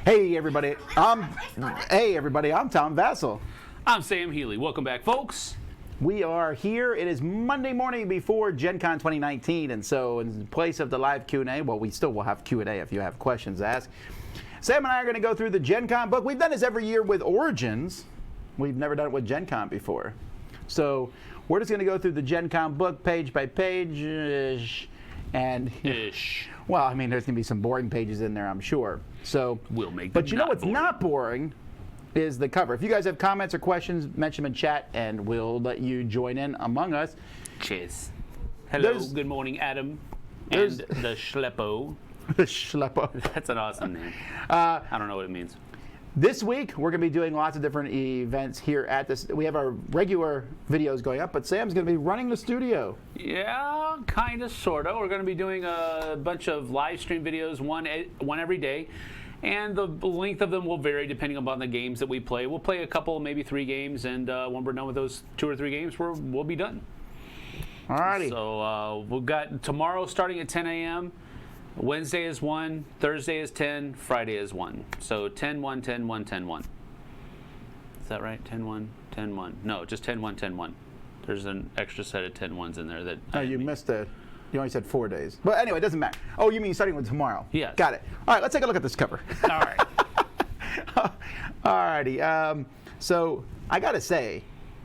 Hey everybody, I'm Tom Vassell. I'm Sam Healy. Welcome back, folks. We are here. It is Monday morning before GenCon 2019, and so in place of the live Q&A, well, we still will have Q&A if you have questions to ask. Sam and I are going to go through the GenCon book. We've done this every year with Origins. We've never done it with GenCon before. So we're just going to go through the GenCon book page by page, and well, I mean, there's going to be some boring pages in there, I'm sure. So we'll make them. But you know what's not boring is the cover. If you guys have comments or questions, mention them in chat, and we'll let you join in among us. Cheers. Hello, good morning, Adam, and the Schleppo. The Schleppo. That's an awesome name. I don't know what it means. This week, we're going to be doing lots of different events here at this. We have our regular videos going up, but Sam's going to be running the studio. Yeah, kind of, sort of. We're going to be doing a bunch of live stream videos, one every day. And the length of them will vary depending upon the games that we play. We'll play a couple, maybe 3 games, and when we're done with those 2 or 3 games, we'll be done. Alrighty. So we've got tomorrow starting at 10 a.m., Wednesday is 1, Thursday is 10, Friday is 1. So 10, 1, 10, 1, 10, 1. Is that right? 10, 1, 10, 1. No, just 10, 1, 10, 1. There's an extra set of 10 1s in there that... No, you missed it. You only said 4 days. But anyway, it doesn't matter. Oh, you mean starting with tomorrow? Yes. Got it. All right, let's take a look at this cover. All right. Alrighty. So I got to say,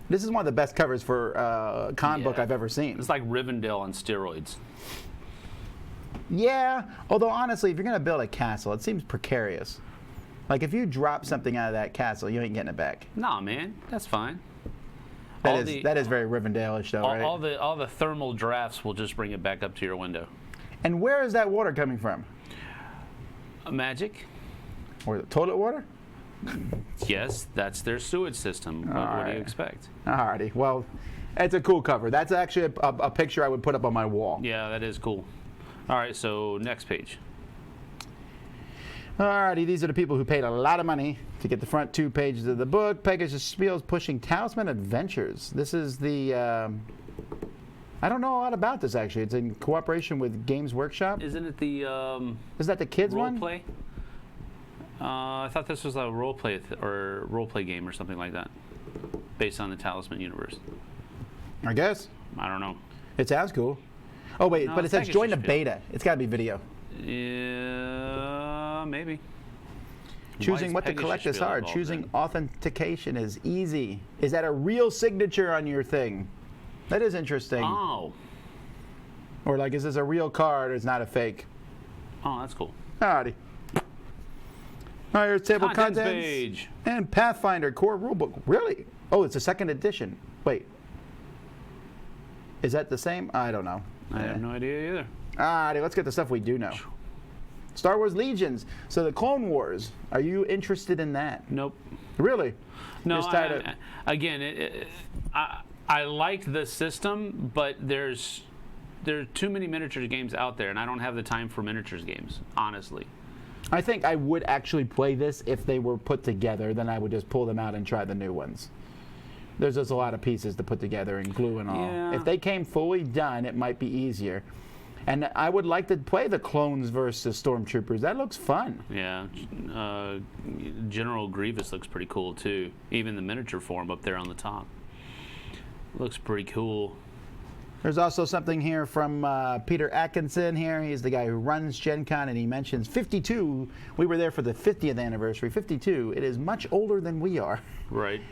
this is one of the best covers for a con book I've ever seen. It's like Rivendell on steroids. Yeah, although honestly, if you're going to build a castle, it seems precarious. Like if you drop something out of that castle, you ain't getting it back. Nah, man, that's fine. That is very Rivendell-ish, though, right? All the thermal drafts will just bring it back up to your window. And where is that water coming from? Magic. Or the toilet water? Yes, that's their sewage system. What do you expect? Alrighty. Well, it's a cool cover. That's actually a picture I would put up on my wall. Yeah, that is cool. All right, so next page. Alrighty, these are the people who paid a lot of money to get the front 2 pages of the book. Pegasus Spiel's Pushing Talisman Adventures. This is the... I don't know a lot about this, actually. It's in cooperation with Games Workshop. Isn't it the... is that the kids one? Role-play? I thought this was a role-play role-play game or something like that, based on the Talisman universe. I guess. I don't know. It sounds cool. Oh, wait, No, but it says join the beta. It's got to be video. Yeah, maybe. Choosing what to collect is hard. Choosing authentication is easy. Is that a real signature on your thing? That is interesting. Oh. Or like, is this a real card or it's not a fake? Oh, that's cool. Alrighty. All right, here's table contents. Page. And Pathfinder core rulebook. Really? Oh, it's a 2nd edition. Wait. Is that the same? I don't know. I have no idea either. Alrighty, let's get the stuff we do know. Star Wars Legions. So the Clone Wars. Are you interested in that? Nope. Really? No. I liked the system, but there are too many miniatures games out there, and I don't have the time for miniatures games, honestly. I think I would actually play this if they were put together. Then I would just pull them out and try the new ones. There's just a lot of pieces to put together and glue and all. Yeah. If they came fully done, it might be easier. And I would like to play the clones versus stormtroopers. That looks fun. Yeah. General Grievous looks pretty cool, too. Even the miniature form up there on the top. Looks pretty cool. There's also something here from Peter Atkinson here. He's the guy who runs GenCon, and he mentions 52. We were there for the 50th anniversary. 52. It is much older than we are. Right.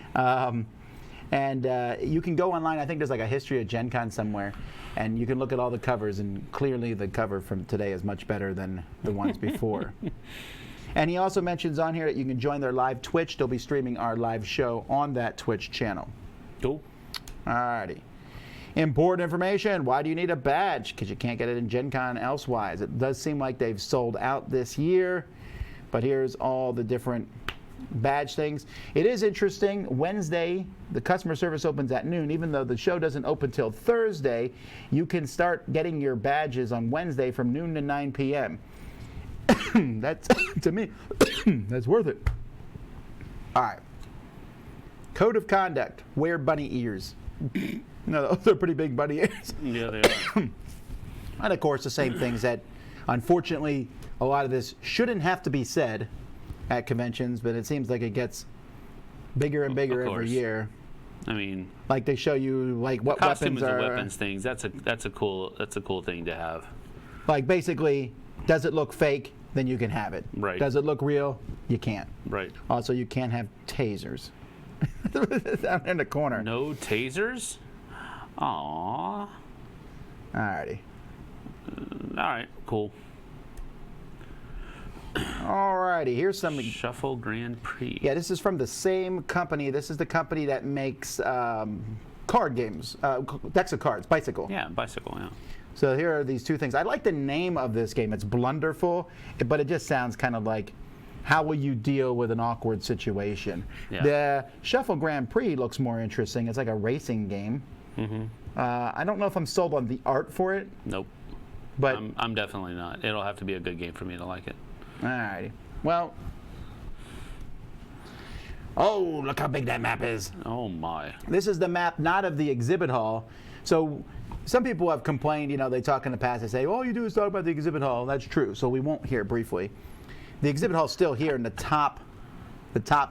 And you can go online. I think there's like a history of GenCon somewhere, and you can look at all the covers, and clearly the cover from today is much better than the ones before. And he also mentions on here that you can join their live Twitch. They'll be streaming our live show on that Twitch channel. Cool. Alrighty. Important information. Why do you need a badge? Because you can't get it in GenCon elsewise. It does seem like they've sold out this year, but here's all the different badge things. It is interesting. Wednesday, the customer service opens at noon. Even though the show doesn't open till Thursday, you can start getting your badges on Wednesday from noon to 9 p.m. That's, to me, that's worth it. All right. Code of conduct. Wear bunny ears. No, those are pretty big bunny ears. Yeah, they are. And of course, the same things that, unfortunately, a lot of this shouldn't have to be said at conventions, but it seems like it gets bigger and bigger every year. I mean, like they show you like what costumes weapons are. and weapons things. That's a cool thing to have. Like basically, does it look fake? Then you can have it. Right. Does it look real? You can't. Right. Also, you can't have tasers. Down in the corner. No tasers? Aww. Alrighty. All right. Cool. Alrighty. Here's some. Shuffle Grand Prix. Yeah, this is from the same company. This is the company that makes card games, decks of cards, Bicycle. Yeah, Bicycle. Yeah. So here are these two things. I like the name of this game. It's Blunderful, but it just sounds kind of like, how will you deal with an awkward situation? Yeah. The Shuffle Grand Prix looks more interesting. It's like a racing game. Mm-hmm. I don't know if I'm sold on the art for it. Nope. But I'm definitely not. It'll have to be a good game for me to like it. Alrighty. Well. Oh, look how big that map is. Oh my. This is the map not of the exhibit hall. So some people have complained, they talk in the past, they say, all you do is talk about the exhibit hall. That's true. So we won't hear briefly. The exhibit hall is still here in the top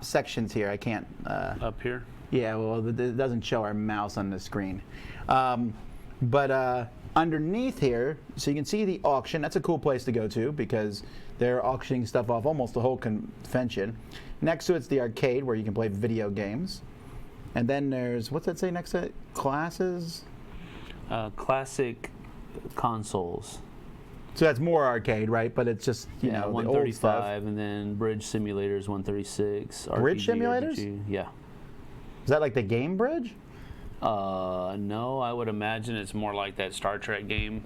sections here. I can't. Up here? Yeah, well, it doesn't show our mouse on the screen. But underneath here, so you can see the auction. That's a cool place to go to because they're auctioning stuff off almost the whole convention. Next to it's the arcade where you can play video games. And then there's, what's that say next to it? Classes? Classic consoles. So that's more arcade, right? But it's just, the old stuff. 135, and then Bridge Simulators 136. Bridge RPG, simulators? RPG. Yeah. Is that like the game bridge? No, I would imagine it's more like that Star Trek game,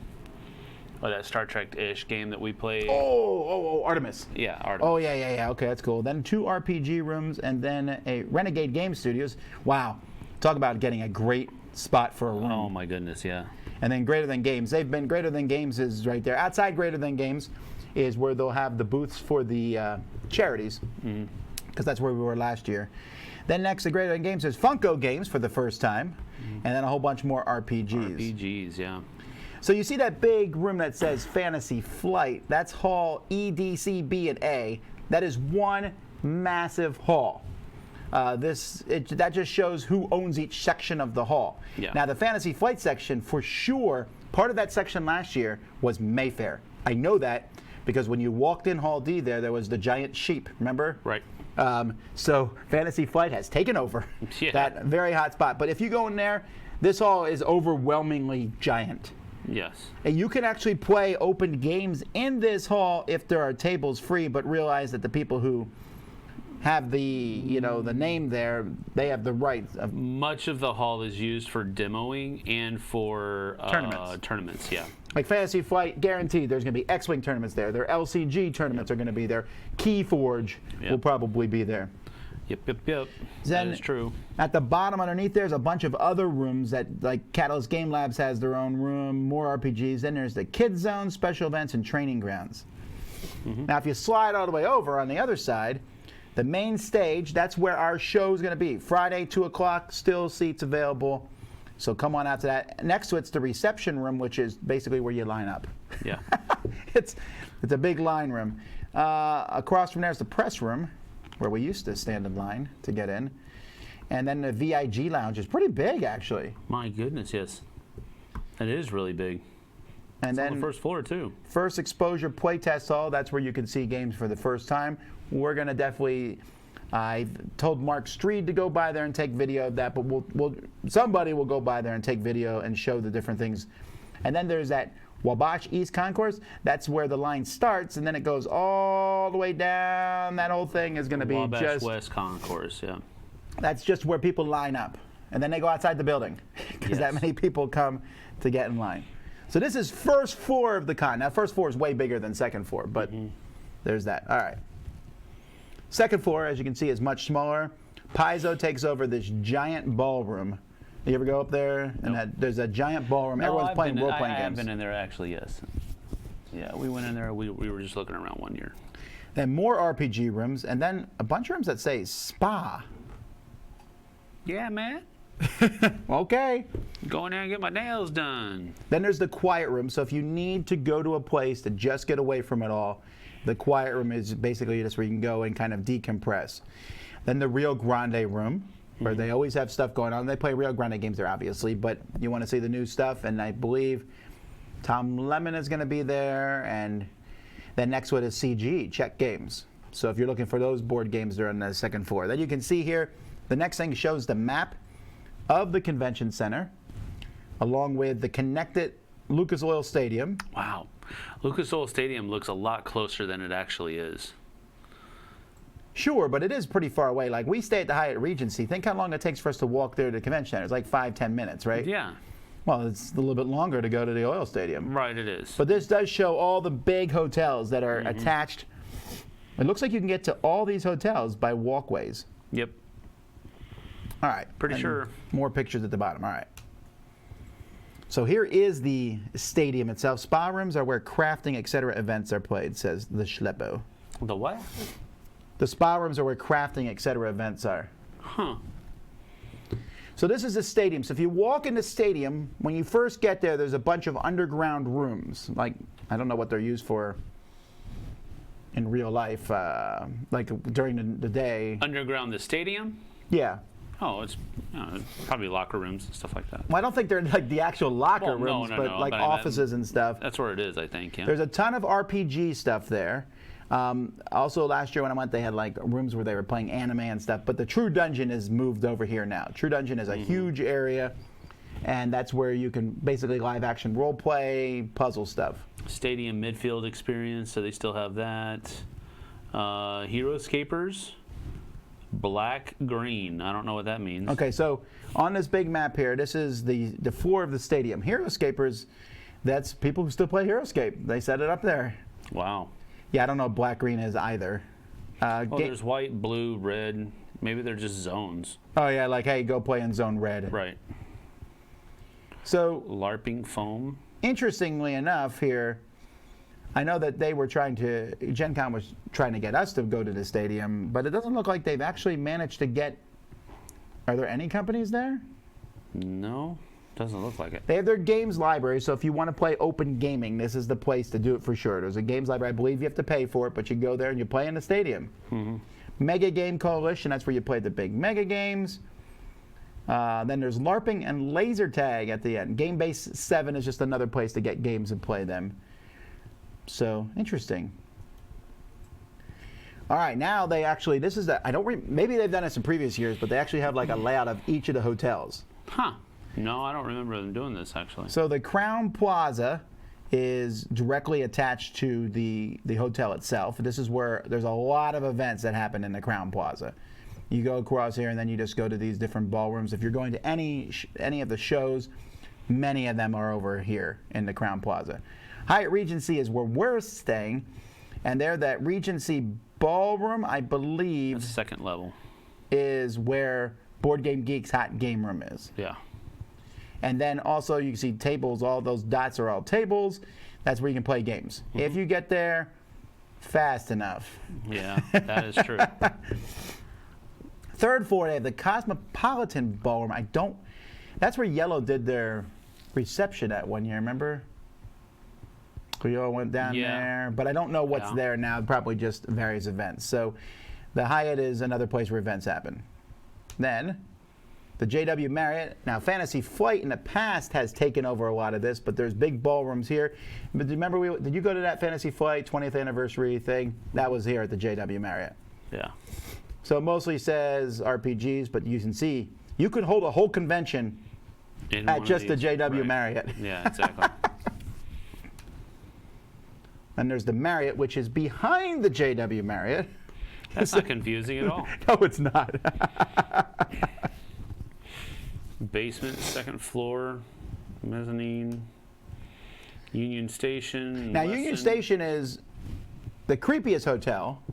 or that Star Trek-ish game that we play. Oh, Artemis. Yeah, Artemis. Oh, yeah. Okay, that's cool. Then 2 RPG rooms and then a Renegade Game Studios. Wow. Talk about getting a great spot for a room. Oh, my goodness, yeah. And then Greater Than Games. They've been, Greater Than Games is right there. Outside Greater Than Games is where they'll have the booths for the charities, because that's where we were last year. Then next to Greater Than Games is Funko Games for the first time, and then a whole bunch more RPGs. RPGs, yeah. So you see that big room that says Fantasy Flight? That's Hall E, D, C, B, and A. That is one massive hall. That just shows who owns each section of the hall. Yeah. Now the Fantasy Flight section, for sure, part of that section last year was Mayfair. I know that because when you walked in Hall D there was the giant sheep, remember? Right. So Fantasy Flight has taken over that very hot spot. But if you go in there, this hall is overwhelmingly giant. Yes. And you can actually play open games in this hall if there are tables free, but realize that the people who have the the name there, they have the rights of. Much of the hall is used for demoing and for tournaments. Yeah. Like Fantasy Flight, guaranteed there's going to be X-Wing tournaments there. Their LCG tournaments are going to be there. Keyforge will probably be there. Yep. Then, that is true. At the bottom underneath there's a bunch of other rooms that, like Catalyst Game Labs has their own room, more RPGs. Then there's the Kids Zone, special events, and training grounds. Now if you slide all the way over on the other side, the main stage, that's where our show is going to be. Friday, 2 o'clock, still seats available. So come on out to that. Next to it's the reception room, which is basically where you line up. Yeah. It's a big line room. Across from there is the press room, where we used to stand in line to get in. And then the VIG lounge is pretty big, actually. My goodness, yes. It is really big. And then on the first floor, too. First Exposure Playtest Hall, that's where you can see games for the first time. We're going to definitely, I've told Mark Streed to go by there and take video of that, but somebody will go by there and take video and show the different things. And then there's that Wabash East Concourse. That's where the line starts, and then it goes all the way down. That whole thing is going to be Wabash just West Concourse, yeah. That's just where people line up, and then they go outside the building because that many people come to get in line. So this is first floor of the con. Now, first floor is way bigger than second floor, but there's that. All right. Second floor, as you can see, is much smaller. Paizo takes over this giant ballroom. You ever go up there? Nope. And there's a giant ballroom. No, Everyone's playing role-playing I games. have been in there, actually, yes. Yeah, we went in there. We were just looking around one year. Then more RPG rooms, and then a bunch of rooms that say spa. Yeah, man. Okay. Go in there and get my nails done. Then there's the quiet room. So if you need to go to a place to just get away from it all, the quiet room is basically just where you can go and kind of decompress. Then the Rio Grande room, where they always have stuff going on. They play Rio Grande games there, obviously, but you want to see the new stuff, and I believe Tom Lemon is going to be there, and then next one is CG, Czech Games. So if you're looking for those board games, they're on the second floor. Then you can see here, the next thing shows the map of the convention center, along with the connected Lucas Oil Stadium. Wow. Lucas Oil Stadium looks a lot closer than it actually is. Sure, but it is pretty far away. Like, we stay at the Hyatt Regency. Think how long it takes for us to walk there to the convention center. It's like 5-10 minutes, right? Yeah. Well, it's a little bit longer to go to the oil stadium. Right, it is. But this does show all the big hotels that are attached. It looks like you can get to all these hotels by walkways. Yep. All right. Pretty and sure. More pictures at the bottom. All right. So here is the stadium itself. Spa rooms are where crafting, etc. events are played, says the Schleppo. The what? The spa rooms are where crafting, etc. events are. Huh. So this is the stadium. So if you walk in the stadium, when you first get there, there's a bunch of underground rooms. Like, I don't know what they're used for in real life, like during the day. Underground the stadium? Yeah. Oh, it's probably locker rooms and stuff like that. Well, I don't think they're like the actual locker Well, rooms, but like offices and stuff. That's where it is, I think, yeah. There's a ton of RPG stuff there. Also, last year when I went, they had like rooms where they were playing anime and stuff. But the True Dungeon is moved over here now. True Dungeon is a huge area, and that's where you can basically live action role play, puzzle stuff. Stadium midfield experience, so they still have that. Heroescapers, black green. I don't know what that means. Okay, so on this big map here, this is the floor of the stadium. Heroescapers, that's people who still play Heroescape. They set it up there. Wow. Yeah, I don't know what black green is either. Well, there's white, blue, red. Maybe they're just zones. Oh yeah, like hey, go play in zone red. Right. So LARPing foam. interestingly enough here, I know that they were trying to, GenCon was trying to get us to go to the stadium, but it doesn't look like they've actually managed to get, are there any companies there? No, doesn't look like it. They have their games library, so if you want to play open gaming, this is the place to do it for sure. There's a games library. I believe you have to pay for it, but you go there and you play in the stadium. Mega Game Coalition, that's where you play the big mega games. Then there's LARPing and laser tag at the end. Game Base 7 is just another place to get games and play them. So, interesting. All right, now they actually, this is the, maybe they've done this in previous years, but they actually have like a layout of each of the hotels. Huh. No, I don't remember them doing this, actually. So the Crown Plaza is directly attached to the hotel itself. This is where there's a lot of events that happen in the Crown Plaza. You go across here and then you just go to these different ballrooms. If you're going to any of the shows, many of them are over here in the Crown Plaza. Hyatt Regency is where we're staying, and there that Regency Ballroom, I believe, That's second level. is where Board Game Geek's hot game room is. Yeah. And then also you can see tables, all those dots are all tables. That's where you can play games. If you get there fast enough. Yeah, that is true. Third floor, they have the Cosmopolitan Ballroom. That's where Yellow did their reception at one year, remember? We all went down there, but I don't know what's there now, probably just various events. So the Hyatt is another place where events happen. Then the JW Marriott. Now, Fantasy Flight in the past has taken over a lot of this, but there's big ballrooms here. But do you remember, did you go to that Fantasy Flight 20th anniversary thing? That was here at the JW Marriott. Yeah. So it mostly says RPGs, but you can see, you could hold a whole convention at just the JW Marriott. Yeah, exactly. And there's the Marriott, which is behind the JW Marriott. That's not confusing at all. No, it's not. Basement, second floor, mezzanine, Union Station. Now, Union Station is the creepiest hotel.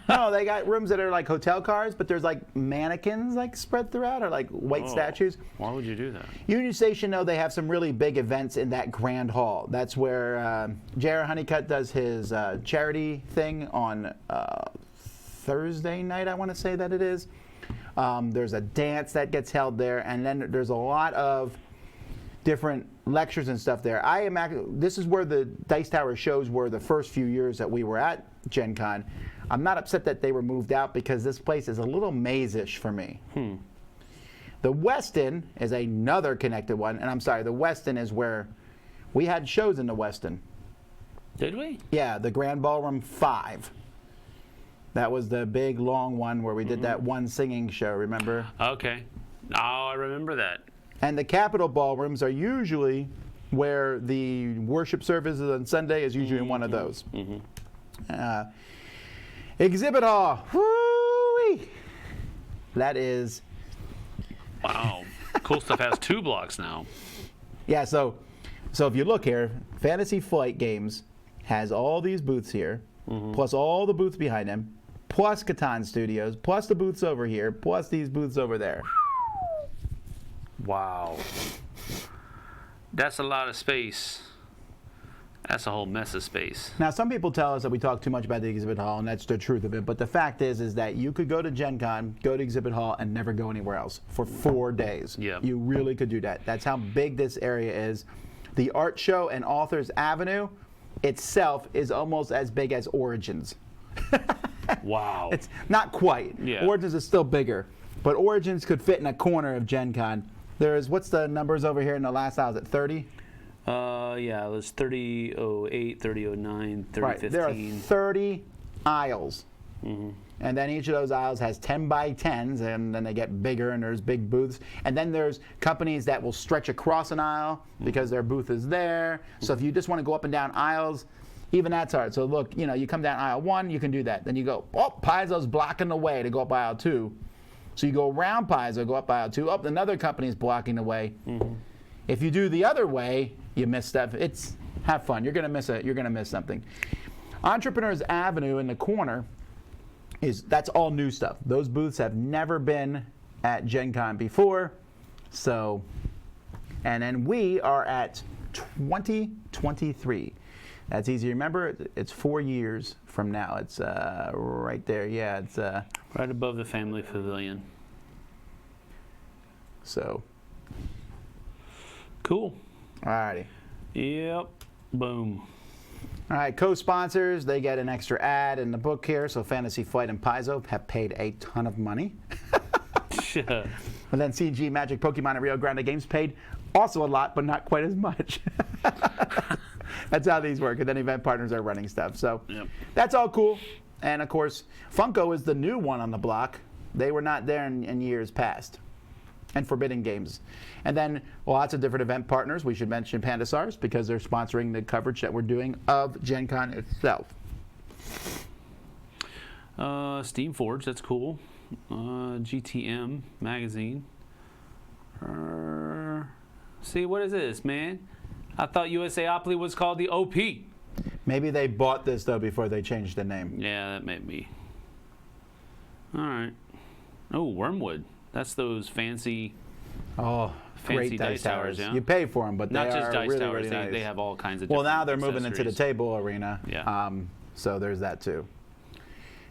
No, they got rooms that are like hotel cars, but there's like mannequins like spread throughout, or like white statues. Why would you do that? Union Station, though, they have some really big events in that grand hall. That's where J.R. Honeycutt does his charity thing on Thursday night, I want to say that it is. There's a dance that gets held there, and then there's a lot of different lectures and stuff there. This is where the Dice Tower shows were the first few years that we were at Gen Con. I'm not upset that they were moved out because this place is a little maze-ish for me. The Westin is another connected one, and I'm sorry, the Westin is where we had shows in the Westin. Did we? Yeah, the Grand Ballroom 5. That was the big, long one where we did that one singing show, remember? Okay. Oh, I remember that. And the Capitol ballrooms are usually where the worship services on Sunday is usually in one of those. Exhibit hall. Woo-wee. That is... Wow. Cool Stuff has 2 blocks now. Yeah, so if you look here, Fantasy Flight Games has all these booths here, plus all the booths behind them, plus Catan Studios, plus the booths over here, plus these booths over there. Wow. That's a lot of space. That's a whole mess of space. Now, some people tell us that we talk too much about the exhibit hall, and that's the truth of it. But the fact is that you could go to Gen Con, go to exhibit hall, and never go anywhere else for 4 days. Yeah. You really could do that. That's how big this area is. The art show and Authors Avenue itself is almost as big as Origins. Wow. It's not quite. Yeah. Origins is still bigger. But Origins could fit in a corner of Gen Con. There's, what's the numbers over here in the last aisle? Is it 30? Yeah, it was 3008, 3009, 3015. Right, there are 30 aisles. And then each of those aisles has 10 by 10s, and then they get bigger, and there's big booths. And then there's companies that will stretch across an aisle because their booth is there. So if you just want to go up and down aisles, even that's hard. So look, you come down aisle 1, you can do that. Then you go, oh, Paizo's blocking the way to go up aisle 2. So you go around Paizo, go up aisle 2, up another company's blocking the way. If you do the other way, you miss stuff. Have fun. You're gonna miss it. You're gonna miss something. Entrepreneurs Avenue in the corner that's all new stuff. Those booths have never been at Gen Con before. So, and then we are at 2023. That's easy to remember. It's 4 years from now. It's right there. Yeah, it's right above the family pavilion. So. Cool. Alrighty. Yep. Boom. All right, co-sponsors, they get an extra ad in the book here. So Fantasy Flight and Paizo have paid a ton of money. And then CG, Magic, Pokemon, and Rio Grande Games paid also a lot, but not quite as much. That's how these work. And then event partners are running stuff. So that's all cool. And of course, Funko is the new one on the block. They were not there in years past. And Forbidden Games. And then lots of different event partners. We should mention Pandasaurus because they're sponsoring the coverage that we're doing of Gen Con itself. Steamforge, that's cool. GTM magazine. See, what is this, man? I thought USAopoly was called the OP. Maybe they bought this, though, before they changed the name. Yeah, that may be. All right. Oh, Wormwood. That's those fancy great dice towers. Yeah. You pay for them, but not they just are dice really, towers. really nice. They have all kinds of. Well, now they're moving into the accessories. table arena. Yeah. So there's that too.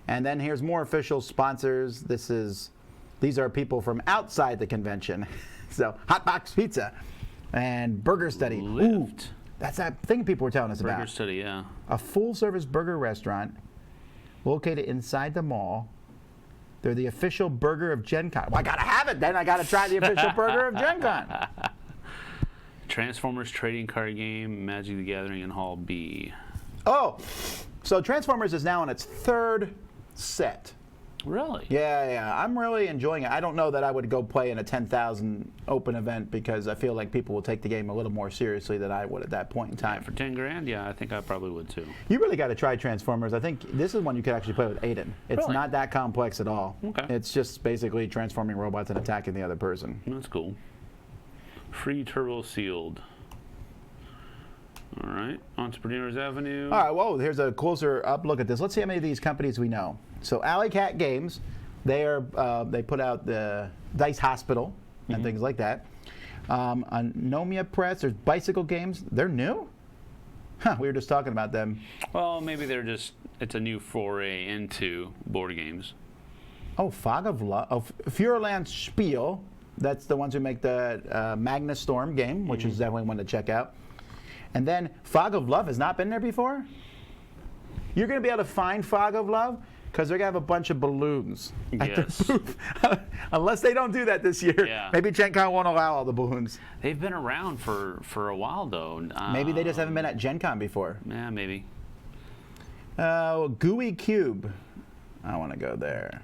And then here's more official sponsors. These are people from outside the convention. So Hot Box Pizza and Burger Study. Lift. Ooh, that's that thing people were telling us about. Burger Study, yeah. A full-service burger restaurant located inside the mall. They're the official burger of Gen Con. Well, I gotta have it then. I gotta try the official burger of Gen Con. Transformers trading card game, Magic the Gathering in Hall B. Oh, so Transformers is now on its 3rd set. Really? Yeah. I'm really enjoying it. I don't know that I would go play in a 10,000 open event because I feel like people will take the game a little more seriously than I would at that point in time. For 10 grand? Yeah, I think I probably would too. You really got to try Transformers. I think this is one you could actually play with Aiden. It's Really? not that complex at all. Okay. It's just basically transforming robots and attacking the other person. That's cool. Free Turbo Sealed. All right, Entrepreneurs Avenue. All right, whoa, here's a closer up look at this. Let's see how many of these companies we know. So Alley Cat Games, they put out the Dice Hospital and things like that. Anomia Press, there's Bicycle Games. They're new? Huh, we were just talking about them. Well, maybe it's a new foray into board games. Oh, Fog of Love. Oh, Fureland Spiel. That's the ones who make the Magnus Storm game, which is definitely one to check out. And then Fog of Love has not been there before? You're going to be able to find Fog of Love because they're going to have a bunch of balloons at their booth. Unless they don't do that this year. Yeah. Maybe GenCon won't allow all the balloons. They've been around for a while, though. Maybe they just haven't been at GenCon before. Yeah, maybe. Gooey Cube. I want to go there.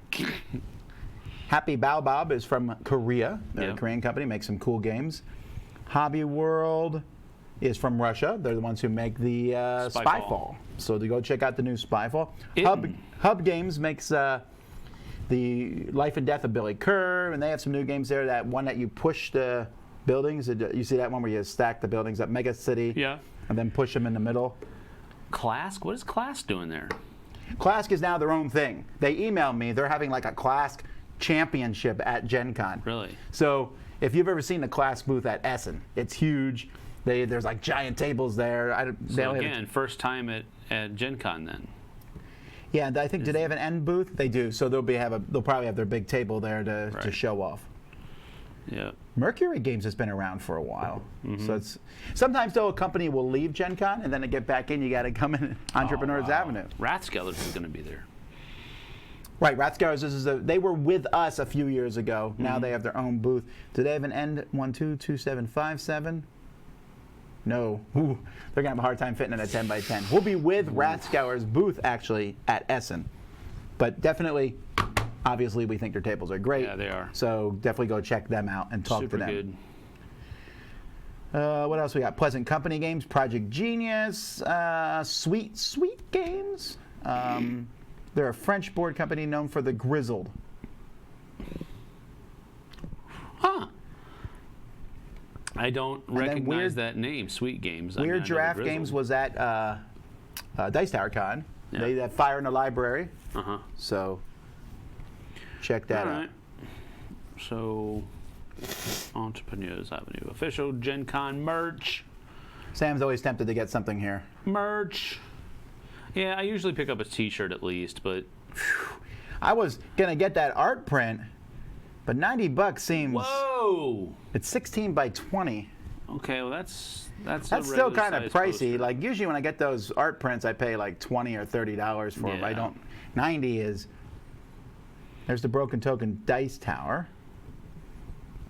Happy Baobab is from Korea. They're a Korean company, makes some cool games. Hobby World is from Russia. They're the ones who make the Spyfall. So to go check out the new Spyfall. Hub Games makes the Life and Death of Billy Kerr, and they have some new games there. That one that you push the buildings. You see that one where you stack the buildings at Mega City and then push them in the middle. Clask? What is Clask doing there? Clask is now their own thing. They emailed me. They're having like a Clask championship at GenCon. Really? So if you've ever seen the Clask booth at Essen, it's huge. There's like giant tables there. So again, first time at GenCon then. Yeah, and I think, do they have an end booth? They do. So they'll probably have their big table there to show off. Yeah. Mercury Games has been around for a while. So it's sometimes though a company will leave GenCon and then to get back in you got to come in Entrepreneurs Avenue. Rathskellers is going to be there. Right, Rathskellers they were with us a few years ago. Now they have their own booth. Do they have an end 122757? No. Ooh, they're gonna have a hard time fitting in a 10 by 10. We'll be with Rathskellers booth actually at Essen, but definitely, obviously, we think their tables are great. Yeah, they are. So definitely go check them out and talk Super to them. Good. What else we got? Pleasant Company Games, Project Genius, Sweet Games. They're a French board company known for the Grizzled. Huh. I don't recognize that name, Sweet Games. Weird Giraffe Games was at Dice Tower Con. Yeah. They had Fire in the Library. So check that out. So Entrepreneurs Avenue official GenCon merch. Sam's always tempted to get something here. Merch. Yeah, I usually pick up a T-shirt at least, but I was gonna get that art print, but $90 seems. Whoa! It's 16 by 20. Okay, well that's still kind of pricey. Poster. Like usually when I get those art prints, I pay like $20 or $30 for them. I don't. 90 is. There's the Broken Token Dice Tower.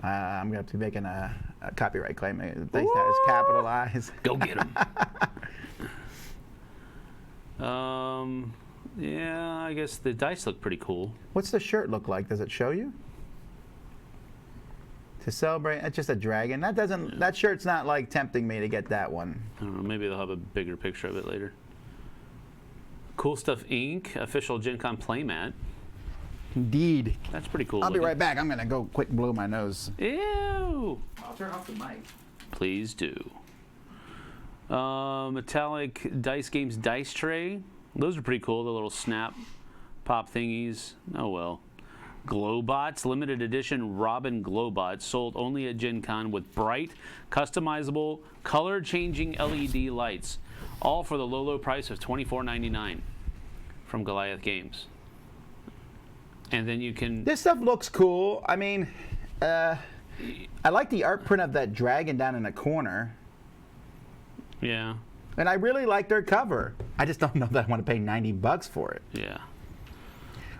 I'm gonna have to be making a copyright claim. Dice Tower is capitalized. Go get them. Yeah, I guess the dice look pretty cool. What's the shirt look like? Does it show you? To celebrate, it's just a dragon. That shirt's not like tempting me to get that one. I don't know, maybe they'll have a bigger picture of it later. Cool Stuff Inc. official GenCon playmat. Indeed. That's pretty cool. I'll be right back. I'm gonna go quick blow my nose. Ew. I'll turn off the mic. Please do. Metallic Dice Games dice tray. Those are pretty cool. The little snap pop thingies. Oh well. Glowbots, limited edition Robin Glowbots, sold only at GenCon with bright, customizable, color-changing LED lights, all for the low price of $24.99 from Goliath Games. And then you can... This stuff looks cool. I mean, I like the art print of that dragon down in the corner. Yeah. And I really like their cover. I just don't know that I want to pay $90 for it. Yeah.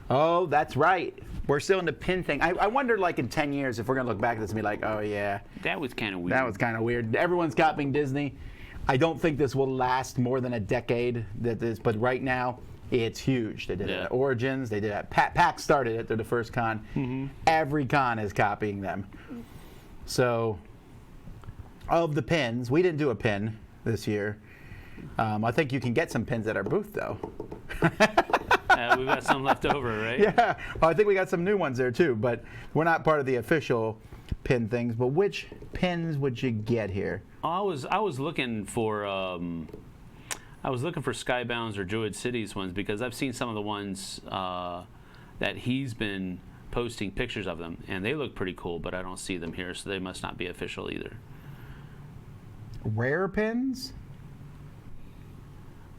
Oh, that's right. We're still in the pin thing. I wonder, like, in 10 years, if we're going to look back at this and be like, oh, yeah. That was kind of weird. That was kind of weird. Everyone's copying Disney. I don't think this will last more than a decade, but right now, it's huge. They did it at Origins. They did it at PAX started it. They're the first con. Every con is copying them. So, of the pins, we didn't do a pin this year. I think you can get some pins at our booth, though. We've got some left over, right? Yeah. Well, I think we got some new ones there too, but we're not part of the official pin things. But which pins would you get here? I was looking for Skybounds or Druid Cities ones because I've seen some of the ones that he's been posting pictures of them, and they look pretty cool, but I don't see them here, so they must not be official either. Rare pins?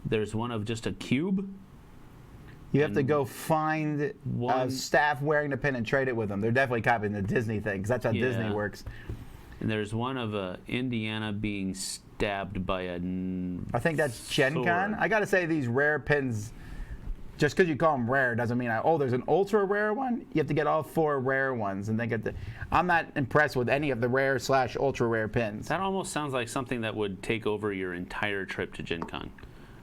There's one of just a cube. You have to go find staff wearing the pin and trade it with them. They're definitely copying the Disney thing, because that's how Disney works. And there's one of Indiana being stabbed by a I think that's GenCon. I got to say, these rare pins, just because you call them rare doesn't mean, there's an ultra rare one. You have to get all 4 rare ones, and then get the. I'm not impressed with any of the rare / ultra rare pins. That almost sounds like something that would take over your entire trip to GenCon,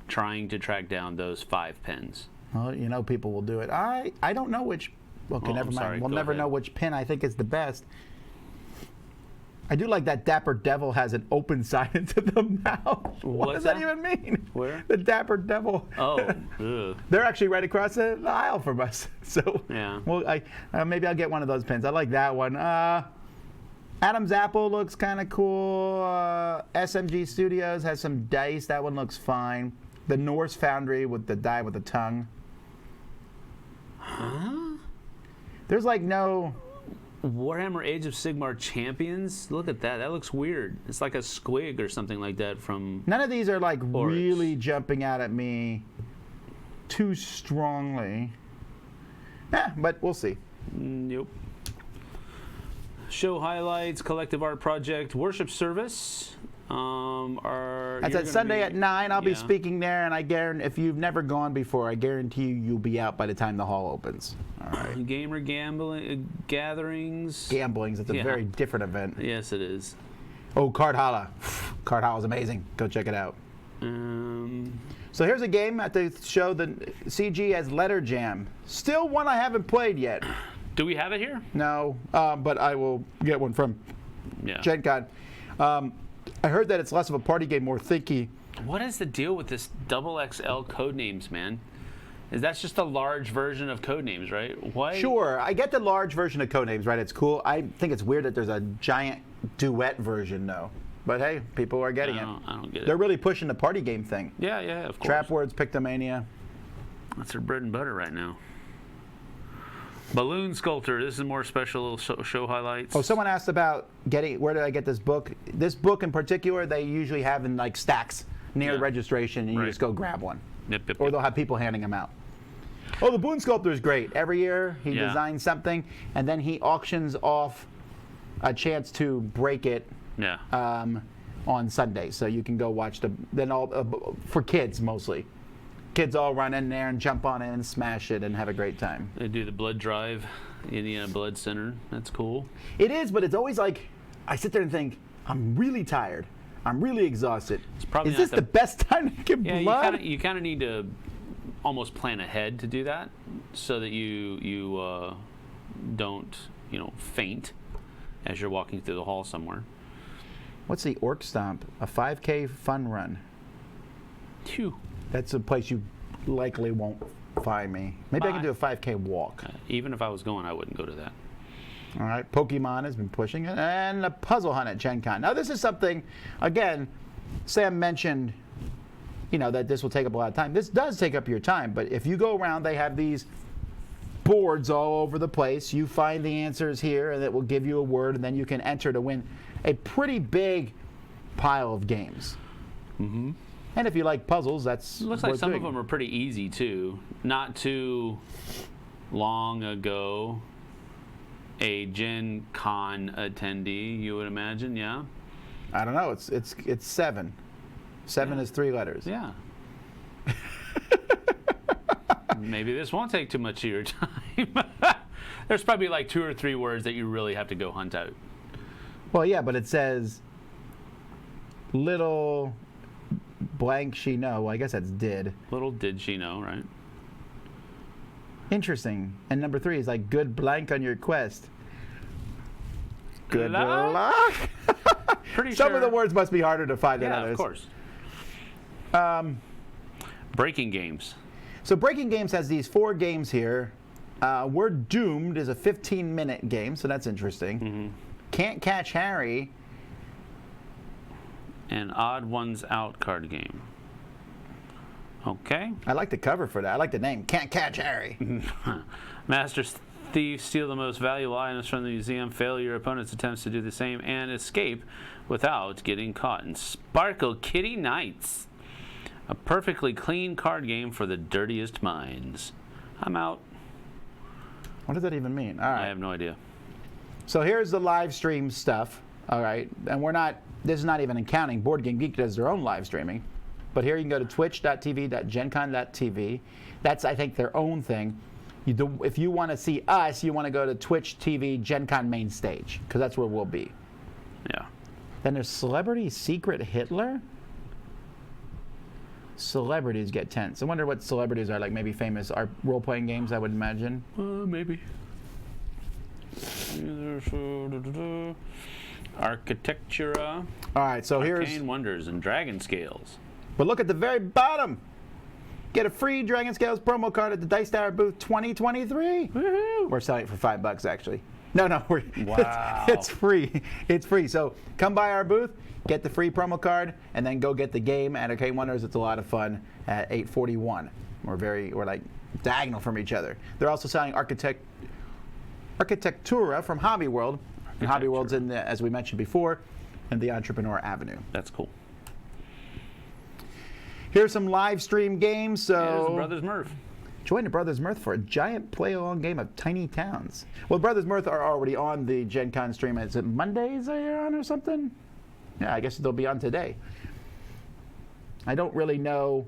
trying to track down those 5 pins. Well, people will do it. I don't know which. Okay, never mind. Sorry, we'll go never ahead. know which pin I think is the best. I do like that Dapper Devil has an open side into the mouth. What does that even mean? Where? The Dapper Devil. Oh, ugh. They're actually right across the aisle from us. So, Yeah. well, maybe I'll get one of those pins. I like that one. Adam's Apple looks kind of cool. SMG Studios has some dice. That one looks fine. The Norse Foundry with the die with the tongue. Huh? There's like no. Warhammer Age of Sigmar Champions. Look at that. That looks weird. It's like a squig or something like that from. None of these are like Oryx. really jumping out at me too strongly. But we'll see. Nope. Show highlights, collective art project, worship service. That's at Sunday at 9. I'll be speaking there, and I guarantee if you've never gone before, I guarantee you'll be out by the time the hall opens. All right. Gamer gambling gatherings. Gamblings. It's a very different event. Yes, it is. Oh, Card Holla. Card Holla is amazing. Go check it out. So here's a game at the show. The CG as Letter Jam. Still one I haven't played yet. Do we have it here? No, but I will get one from GenCon. I heard that it's less of a party game, more thinky. What is the deal with this XXL Codenames, man? That's just a large version of Codenames, right? Why? Sure, I get the large version of Codenames, right? It's cool. I think it's weird that there's a giant duet version, though. But hey, people are getting it. I don't get it. They're really pushing the party game thing. Yeah, of course. Trap Words, Pictomania. That's their bread and butter right now. Balloon Sculptor. This is more special show highlights. Oh, someone asked about where did I get this book? This book in particular, they usually have in like stacks near registration, and you just go grab one. Yep. Or they'll have people handing them out. Oh, the Balloon Sculptor is great. Every year he designs something, and then he auctions off a chance to break it on Sunday. So you can go watch for kids mostly. Kids all run in there and jump on it and smash it and have a great time. They do the blood drive, Indiana Blood Center. That's cool. It is, but it's always like, I sit there and think, I'm really tired. I'm really exhausted. Is this the best time to get blood? You kind of need to almost plan ahead to do that so that you don't, faint as you're walking through the hall somewhere. What's the Orc Stomp? A 5K fun run. Phew. That's a place you likely won't find me. Maybe I can do a 5K walk. Even if I was going, I wouldn't go to that. All right, Pokemon has been pushing it, and a puzzle hunt at GenCon. Now, this is something, again, Sam mentioned, that this will take up a lot of time. This does take up your time, but if you go around, they have these boards all over the place. You find the answers here, and it will give you a word, and then you can enter to win a pretty big pile of games. Mm-hmm. And if you like puzzles, that's looks like some of them are pretty easy too. Not too long ago, a Gen Con attendee, you would imagine, yeah? I don't know. It's 7. 7 is 3 letters. Yeah. Maybe this won't take too much of your time. There's probably like 2 or 3 words that you really have to go hunt out. Well, yeah, but it says little blank she know. Well, I guess that's did. Little did she know, right? Interesting. And number 3 is like good blank on your quest. Good luck? luck. Pretty Some sure. of the words must be harder to find than Yeah, others. of course. Breaking games. So Breaking Games has these 4 games here. We're Doomed is a 15-minute game, so that's interesting. Can't Catch Harry. An Odd Ones Out card game. Okay. I like the cover for that. I like the name. Can't Catch Harry. Master thieves steal the most valuable items from the museum, fail your opponent's attempts to do the same, and escape without getting caught. And Sparkle Kitty Knights. A perfectly clean card game for the dirtiest minds. I'm out. What does that even mean? All right. I have no idea. So here's the live stream stuff. All right. And we're not, this is not even accounting. Board Game Geek does their own live streaming. But here you can go to twitch.tv.gencon.tv. That's, I think, their own thing. If you want to see us, you want to go to Twitch TV GenCon main stage, because that's where we'll be. Yeah. Then there's Celebrity Secret Hitler. Celebrities get tense. I wonder what celebrities are, like maybe famous role-playing games, I would imagine. Maybe. Architectura. All right, so here's... Arcane Wonders and Dragon Scales. But look at the very bottom. Get a free Dragon Scales promo card at the Dice Tower booth 2023. Woohoo! We're selling it for $5 actually. No, Wow. it's free. It's free. So come by our booth, get the free promo card, and then go get the game at Arcane Wonders. It's a lot of fun at 841. We're like diagonal from each other. They're also selling Architectura from Hobby World. And Hobby World's in the, as we mentioned before, in the Entrepreneur Avenue. That's cool. Here's some live stream games. So Here's the Brothers Murph. Join the Brothers Mirth for a giant play-along game of Tiny Towns. Well, Brothers Mirth are already on the Gen Con stream. Is it Mondays they're on or something? Yeah, I guess they'll be on today. I don't really know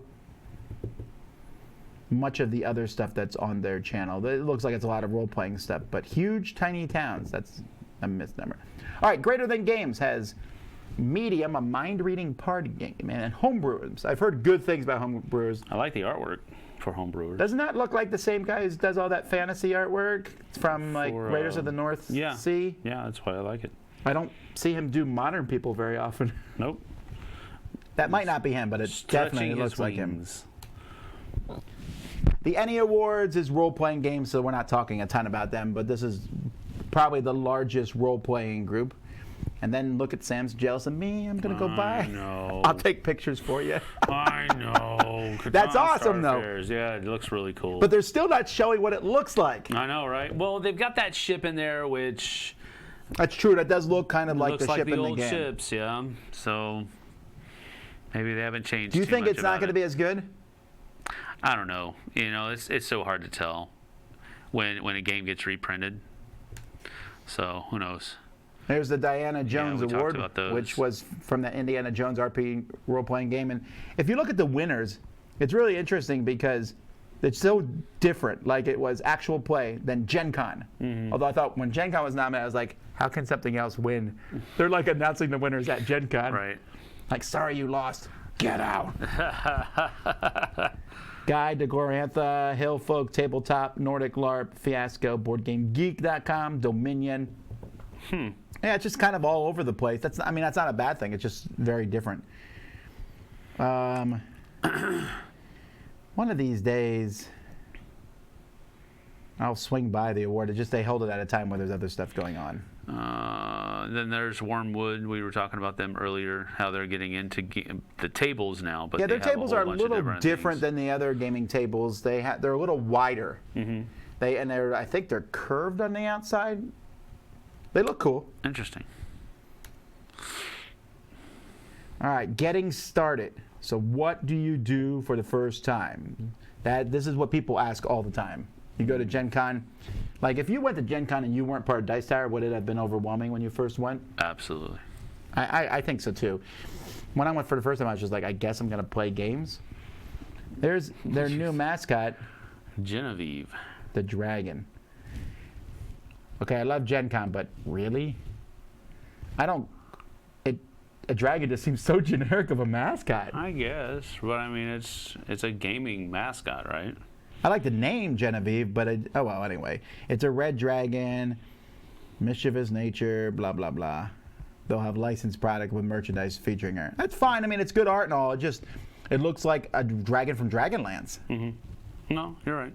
much of the other stuff that's on their channel. It looks like it's a lot of role-playing stuff, but Huge Tiny Towns, that's a misnomer. All right, Greater Than Games has Medium, a mind-reading party game, and Homebrewers. I've heard good things about Homebrewers. I like the artwork for Homebrewers. Doesn't that look like the same guy who does all that fantasy artwork from like Raiders of the North Sea? Yeah, that's why I like it. I don't see him do modern people very often. Nope. That might not be him, but it definitely looks like him. The Ennie Awards is role-playing games, so we're not talking a ton about them, but this is probably the largest role-playing group. And then look at Sam's jealous of me. I'm going to go by. I know. I'll take pictures for you. I know. That's awesome, though. Yeah, it looks really cool. But they're still not showing what it looks like. I know, right? Well, they've got that ship in there, which... That's true. That does look kind of like the ship in the game. Looks like the old ships, yeah. So maybe they haven't changed. Do you think it's not going to be as good? I don't know. You know, it's so hard to tell when a game gets reprinted. So who knows? There's the Diana Jones Award, which was from the Indiana Jones RP role-playing game. And if you look at the winners, it's really interesting because it's so different. Like it was actual play than Gen Con. Although I thought when Gen Con was nominated, I was like, how can something else win? They're like announcing the winners at Gen Con. Right. Like, sorry you lost. Get out. Guide to Glorantha, Hill Folk, Tabletop, Nordic LARP, Fiasco, BoardGameGeek.com, Dominion. Yeah, it's just kind of all over the place. That's not a bad thing. It's just very different. One of these days, I'll swing by the award. It's just they hold it at a time where there's other stuff going on. Then there's Wormwood. We were talking about them earlier, how they're getting into the tables now. But yeah, their tables are a little different than the other gaming tables. They're a little wider. I think they're curved on the outside. They look cool. Interesting. All right, getting started. So what do you do for the first time? This is what people ask all the time. You go to Gen Con. Like if you went to Gen Con and you weren't part of Dice Tower, would it have been overwhelming when you first went? Absolutely. I think so too. When I went for the first time, I was just like, I guess I'm going to play games. There's their new mascot. Genevieve. The dragon. Okay, I love Gen Con, but really? A dragon just seems so generic of a mascot. I guess, but I mean, it's a gaming mascot, right? I like the name Genevieve, but oh well, anyway. It's a red dragon, mischievous nature, blah, blah, blah. They'll have licensed product with merchandise featuring her. That's fine. I mean, it's good art and all. It looks like a dragon from Dragonlance. No, you're right.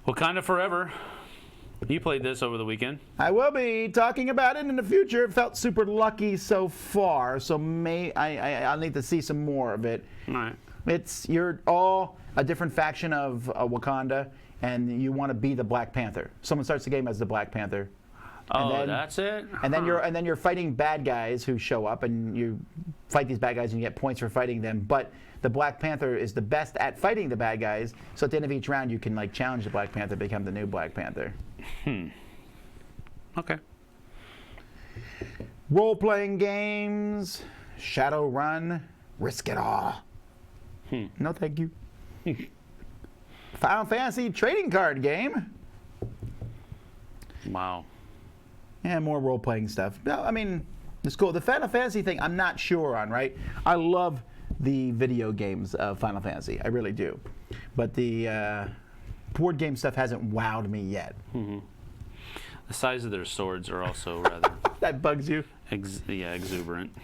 Wakanda Forever. You played this over the weekend. I will be talking about it in the future. It felt super lucky so far, so I'll need to see some more of it. All right. You're all a different faction of Wakanda, and you want to be the Black Panther. Someone starts the game as the Black Panther. Oh, that's it. And then you're fighting bad guys who show up, and you fight these bad guys, and you get points for fighting them. But the Black Panther is the best at fighting the bad guys. So at the end of each round, you can like challenge the Black Panther to become the new Black Panther. Okay. Role-playing games, Shadowrun, Risk It All. No, thank you. Final Fantasy trading card game. Wow. And more role-playing stuff. No, I mean, it's cool. The Final Fantasy thing, I'm not sure on, right? I love the video games of Final Fantasy. I really do. But the board game stuff hasn't wowed me yet. Mm-hmm. The size of their swords are also rather... That bugs you? Exuberant.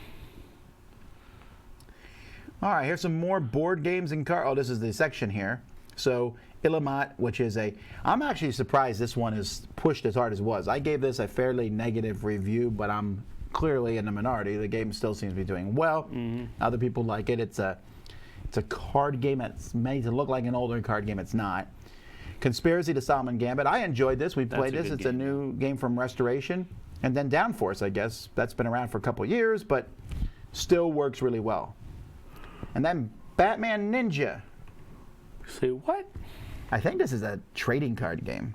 All right, here's some more board games and cards. Oh, this is the section here. So, Ilamat, which is I'm actually surprised this one is pushed as hard as it was. I gave this a fairly negative review, but I'm clearly in the minority. The game still seems to be doing well. Mm-hmm. Other people like it. It's a card game that's made to look like an older card game. It's not. Conspiracy to Solomon Gambit. I enjoyed this. We played this. It's a new game from Restoration. And then Downforce, I guess. That's been around for a couple of years, but still works really well. And then Batman Ninja. Say what? I think this is a trading card game.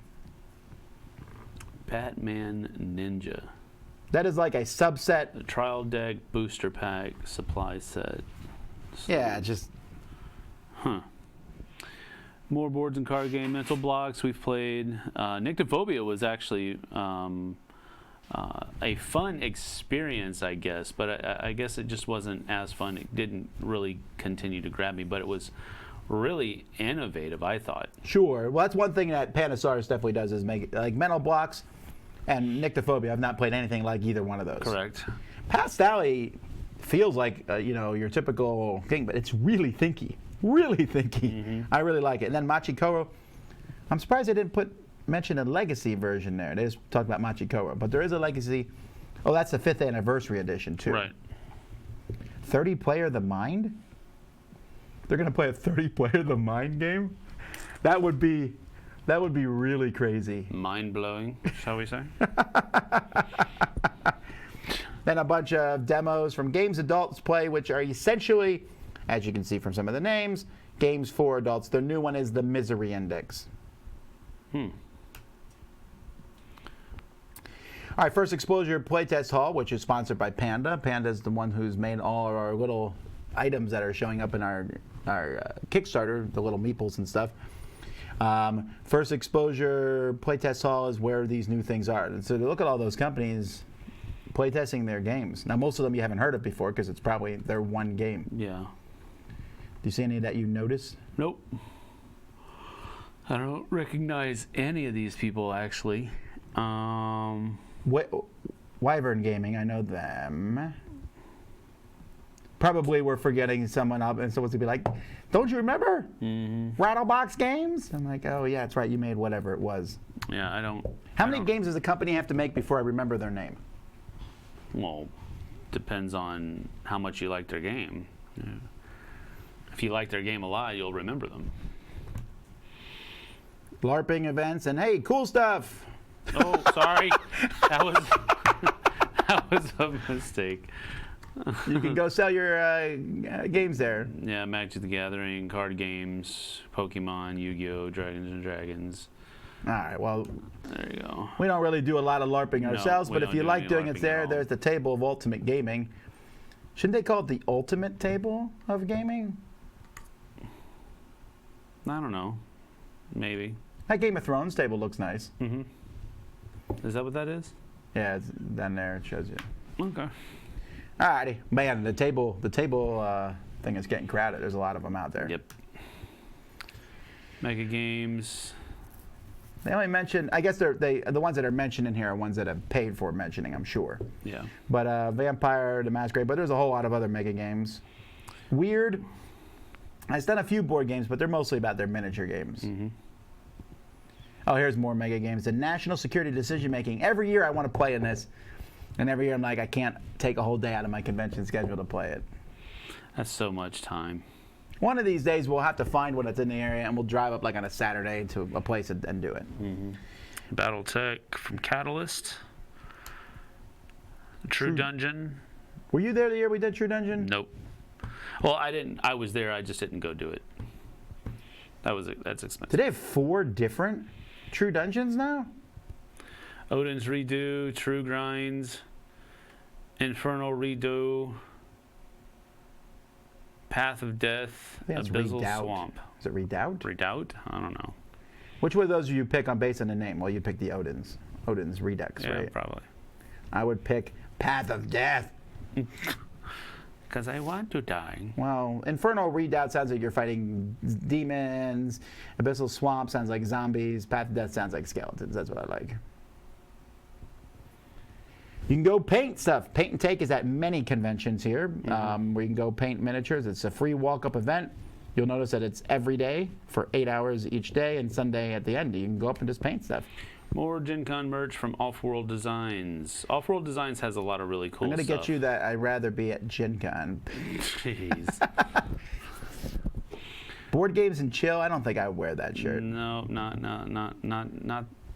Batman Ninja. That is like a subset. The trial deck, booster pack, supply set. Yeah, just... Huh. More boards and card game. Mental Blocks we've played. Nyctophobia was actually a fun experience, I guess. But I guess it just wasn't as fun. It didn't really continue to grab me. But it was really innovative, I thought. Sure. Well, that's one thing that Pandasaurus definitely does is make it, like Mental Blocks and Nyctophobia. I've not played anything like either one of those. Correct. Past Alley feels like your typical thing, but it's really thinky. Really thinky. Mm-hmm. I really like it. And then Machikoro, I'm surprised they didn't mention a legacy version there. They just talked about Machikoro, but there is a legacy. Oh, that's the 5th anniversary edition too. Right. 30-player The Mind? They're going to play a 30-player The Mind game? That would be really crazy. Mind-blowing, shall we say? Then a bunch of demos from games adults play, which are essentially, as you can see from some of the names, games for adults. The new one is the Misery Index. All right, First Exposure Playtest Hall, which is sponsored by Panda. Panda's the one who's made all of our little items that are showing up in our Kickstarter, the little meeples and stuff. First Exposure Playtest Hall is where these new things are. And so to look at all those companies playtesting their games. Now, most of them you haven't heard of before because it's probably their one game. Yeah. Do you see any that you notice? Nope. I don't recognize any of these people, actually. Wyvern Gaming, I know them. Probably we're forgetting someone up, and someone's going to be like, don't you remember? Mm-hmm. Rattlebox Games? I'm like, oh, yeah, that's right. You made whatever it was. Yeah, I don't. How many games does a company have to make before I remember their name? Well, depends on how much you like their game. Yeah. If you like their game a lot, you'll remember them. LARPing events, and hey, cool stuff. Oh, sorry. that was a mistake. You can go sell your games there. Yeah, Magic the Gathering, card games, Pokemon, Yu-Gi-Oh, Dragons and Dragons. All right, well, there you go. We don't really do a lot of LARPing ourselves, but if you like doing it there's the table of ultimate gaming. Shouldn't they call it the ultimate table of gaming? I don't know. Maybe. That Game of Thrones table looks nice. Mm-hmm. Is that what that is? Yeah, it's down there. It shows you. Okay. Alrighty, man. The table thing is getting crowded. There's a lot of them out there. Yep. Mega Games. They only mention. I guess the ones that are mentioned in here are ones that have paid for mentioning. I'm sure. Yeah. But Vampire the Masquerade. But there's a whole lot of other mega games. Weird. I've done a few board games, but they're mostly about their miniature games. Oh, here's more mega games. The National Security Decision Making. Every year I want to play in this, and every year I'm like, I can't take a whole day out of my convention schedule to play it. That's so much time. One of these days we'll have to find one that's in the area, and we'll drive up like on a Saturday to a place and do it. BattleTech from Catalyst. True Dungeon. Were you there the year we did True Dungeon? Nope. Well, I didn't. I was there. I just didn't go do it. That's expensive. Do they have 4 different True Dungeons now? Odin's Redo, True Grinds, Infernal Redo, Path of Death, Abyssal Swamp. Is it Redoubt? Redoubt? I don't know. Which one of those do you pick on based on the name? Well, you pick the Odin's. Odin's Redux, Yeah, right? probably. I would pick Path of Death. Because I want to die. Well, Infernal Redoubt sounds like you're fighting demons. Abyssal Swamp sounds like zombies. Path of Death sounds like skeletons. That's what I like. You can go paint stuff. Paint and Take is at many conventions here where you can go paint miniatures. It's a free walk-up event. You'll notice that it's every day for 8 hours each day, and Sunday at the end. You can go up and just paint stuff. More GenCon merch from Off-World Designs. Off-World Designs has a lot of really cool I'm going to stuff. get you that I'd rather be at GenCon. Jeez. Board games and chill, I don't think I would wear that shirt. No, not.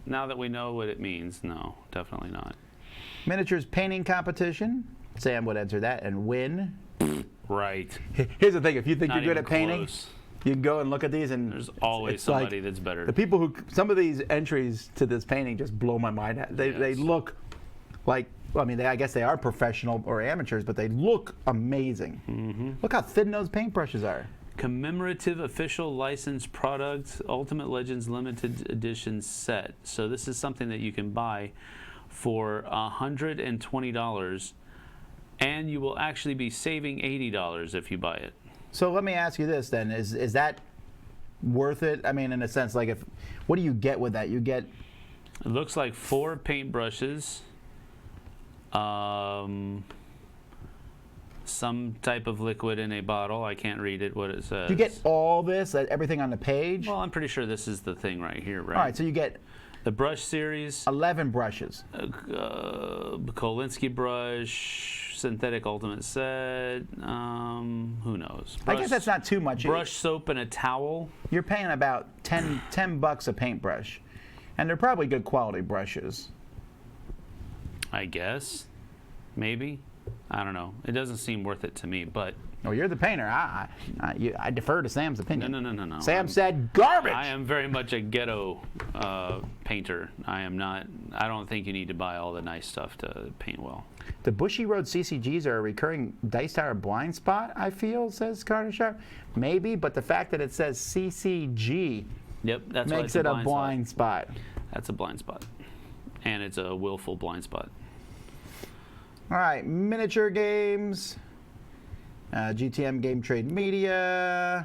Now that we know what it means, no, definitely not. Miniatures painting competition. Sam would enter that and win. Right. Here's the thing, if you think Not you're good even at painting, close. you can go and look at these and There's always it's somebody like that's better. the people who, some of these entries to this painting just blow my mind. They look like, I mean, I guess they are professional or amateurs, but they look amazing. Look how thin those paintbrushes are. Commemorative official licensed product, Ultimate Legends limited edition set. So this is something that you can buy for $120, and you will actually be saving $80 if you buy it. So let me ask you this then, is that worth it? I mean, in a sense, like what do you get with that? You get... It looks like 4 paintbrushes, some type of liquid in a bottle. I can't read it, what it says. You get all this, everything on the page? Well, I'm pretty sure this is the thing right here, right? All right, so you get... The brush series. 11 brushes. Kolinsky brush, synthetic ultimate set. Who knows? I guess that's not too much. Brush soap and a towel. You're paying about 10 bucks a paintbrush, and they're probably good quality brushes. I guess, maybe. I don't know. It doesn't seem worth it to me, but. Oh, you're the painter. I defer to Sam's opinion. No. Sam said garbage. I am very much a ghetto painter. I am not. I don't think you need to buy all the nice stuff to paint well. The Bushy Road CCGs are a recurring Dice Tower blind spot, I feel, says Carter Sharp. Maybe, but the fact that it says CCG that's makes it a blind spot. That's a blind spot. And it's a willful blind spot. All right, miniature games. GTM Game Trade Media.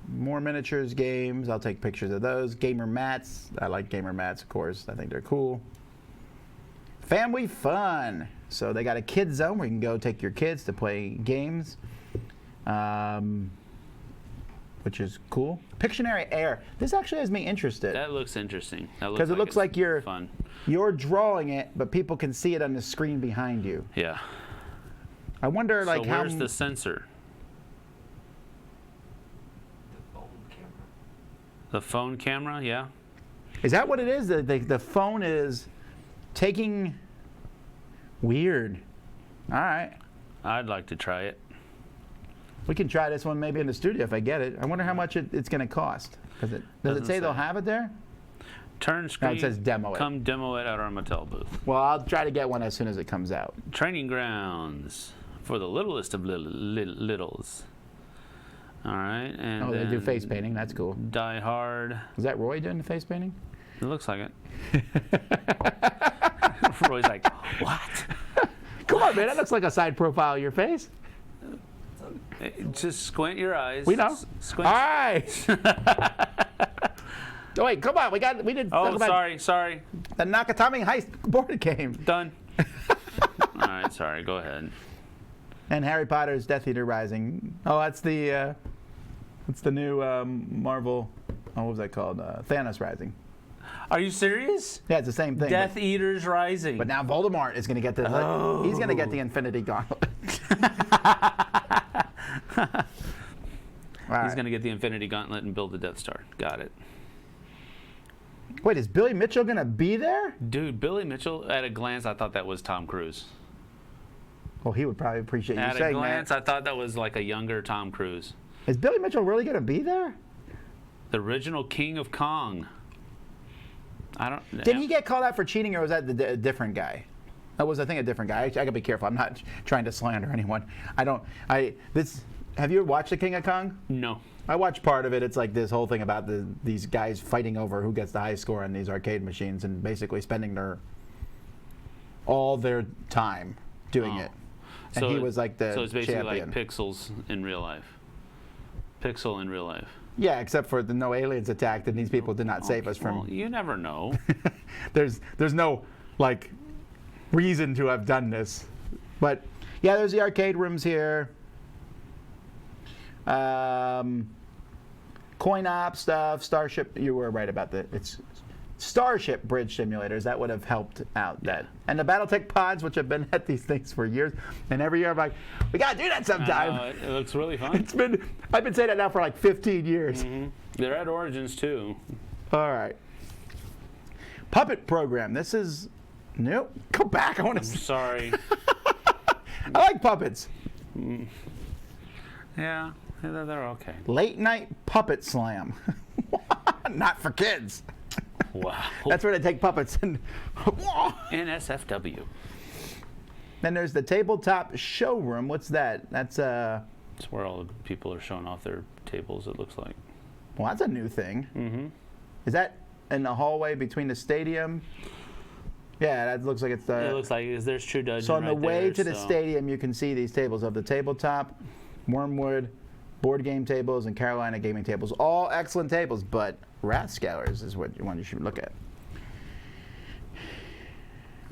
More miniatures games. I'll take pictures of those. Gamer mats. I like gamer mats, of course. I think they're cool. Family fun. So they got a kids zone where you can go take your kids to play games, which is cool. Pictionary Air. This actually has me interested. That looks interesting. Because it looks like you're fun. You're drawing it, but people can see it on the screen behind you. Yeah. I wonder, like, so where's the sensor? The phone camera, yeah. Is that what it is? The phone is taking... Weird. All right. I'd like to try it. We can try this one maybe in the studio if I get it. I wonder how much it's going to cost. Does it say they'll have it there? Turn screen. No, it says demo it. Come demo it at our Mattel booth. Well, I'll try to get one as soon as it comes out. Training grounds for the littlest of littles. All right. And they do face painting. That's cool. Die Hard. Is that Roy doing the face painting? It looks like it. Roy's like, what? Come on, man. That looks like a side profile of your face. Just squint your eyes. We know. Squint. All right. Oh, wait, come on. We did. Oh, sorry. The Nakatomi Heist board game. Done. All right, sorry. Go ahead. And Harry Potter's Death Eater Rising. Oh, that's the new Marvel. Oh, what was that called? Thanos Rising. Are you serious? Yeah, it's the same thing. Death Eaters Rising. But now Voldemort is going to get the. He's going to get the Infinity Gauntlet. He's going to get the Infinity Gauntlet and build the Death Star. Got it. Wait, is Billy Mitchell going to be there? Dude, Billy Mitchell, at a glance, I thought that was Tom Cruise. Well, he would probably appreciate you saying that. At a glance, I thought that was like a younger Tom Cruise. Is Billy Mitchell really going to be there? The original King of Kong. I don't. Did he get called out for cheating, or was that a different guy? That was, I think, a different guy. I gotta be careful. I'm not trying to slander anyone. Have you watched The King of Kong? No. I watched part of it. It's like this whole thing about these guys fighting over who gets the highest score on these arcade machines and basically spending all their time doing it. And he was like the So it's basically champion. like Pixels in real life. Pixel in real life. Yeah, except for the no aliens attacked, and these people did not save us from. Well, you never know. There's no like reason to have done this, but yeah, there's the arcade rooms here. Coin op stuff, Starship. You were right about it's Starship Bridge simulators. That would have helped out that. And the BattleTech pods, which have been at these things for years, and every year I'm like, we gotta do that sometime. It looks really fun. I've been saying that now for like 15 years. Mm-hmm. They're at Origins too. All right. Puppet program. This is nope. Go back. I want to. Sorry. I like puppets. Yeah, they're okay. Late night puppet slam. Not for kids. Wow. That's where they take puppets and. NSFW. Then there's the tabletop showroom. What's that? That's It's where all the people are showing off their tables. It looks like. Well, that's a new thing. Mm-hmm. Is that in the hallway between the stadium? Yeah, that looks like it's the. It looks like there's True Dungeon. So on the right way there, to the stadium, you can see these tables of the tabletop, Wormwood, board game tables, and Carolina gaming tables. All excellent tables, but Rathscellars is what one you should look at.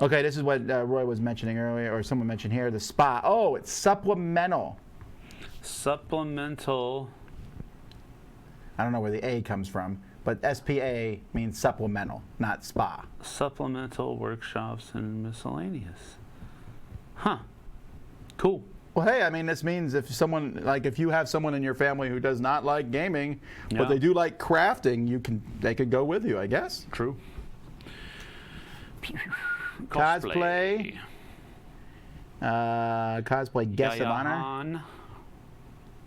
Okay, this is what Roy was mentioning earlier, or someone mentioned here, the spa. Oh, it's supplemental. Supplemental. I don't know where the A comes from, but SPA means supplemental, not spa. Supplemental workshops and miscellaneous. Huh. Cool. Well, hey, I mean, this means if you have someone in your family who does not like gaming, but they do like crafting, they could go with you, I guess. True. Cosplay. Cosplay guest of honor. Han.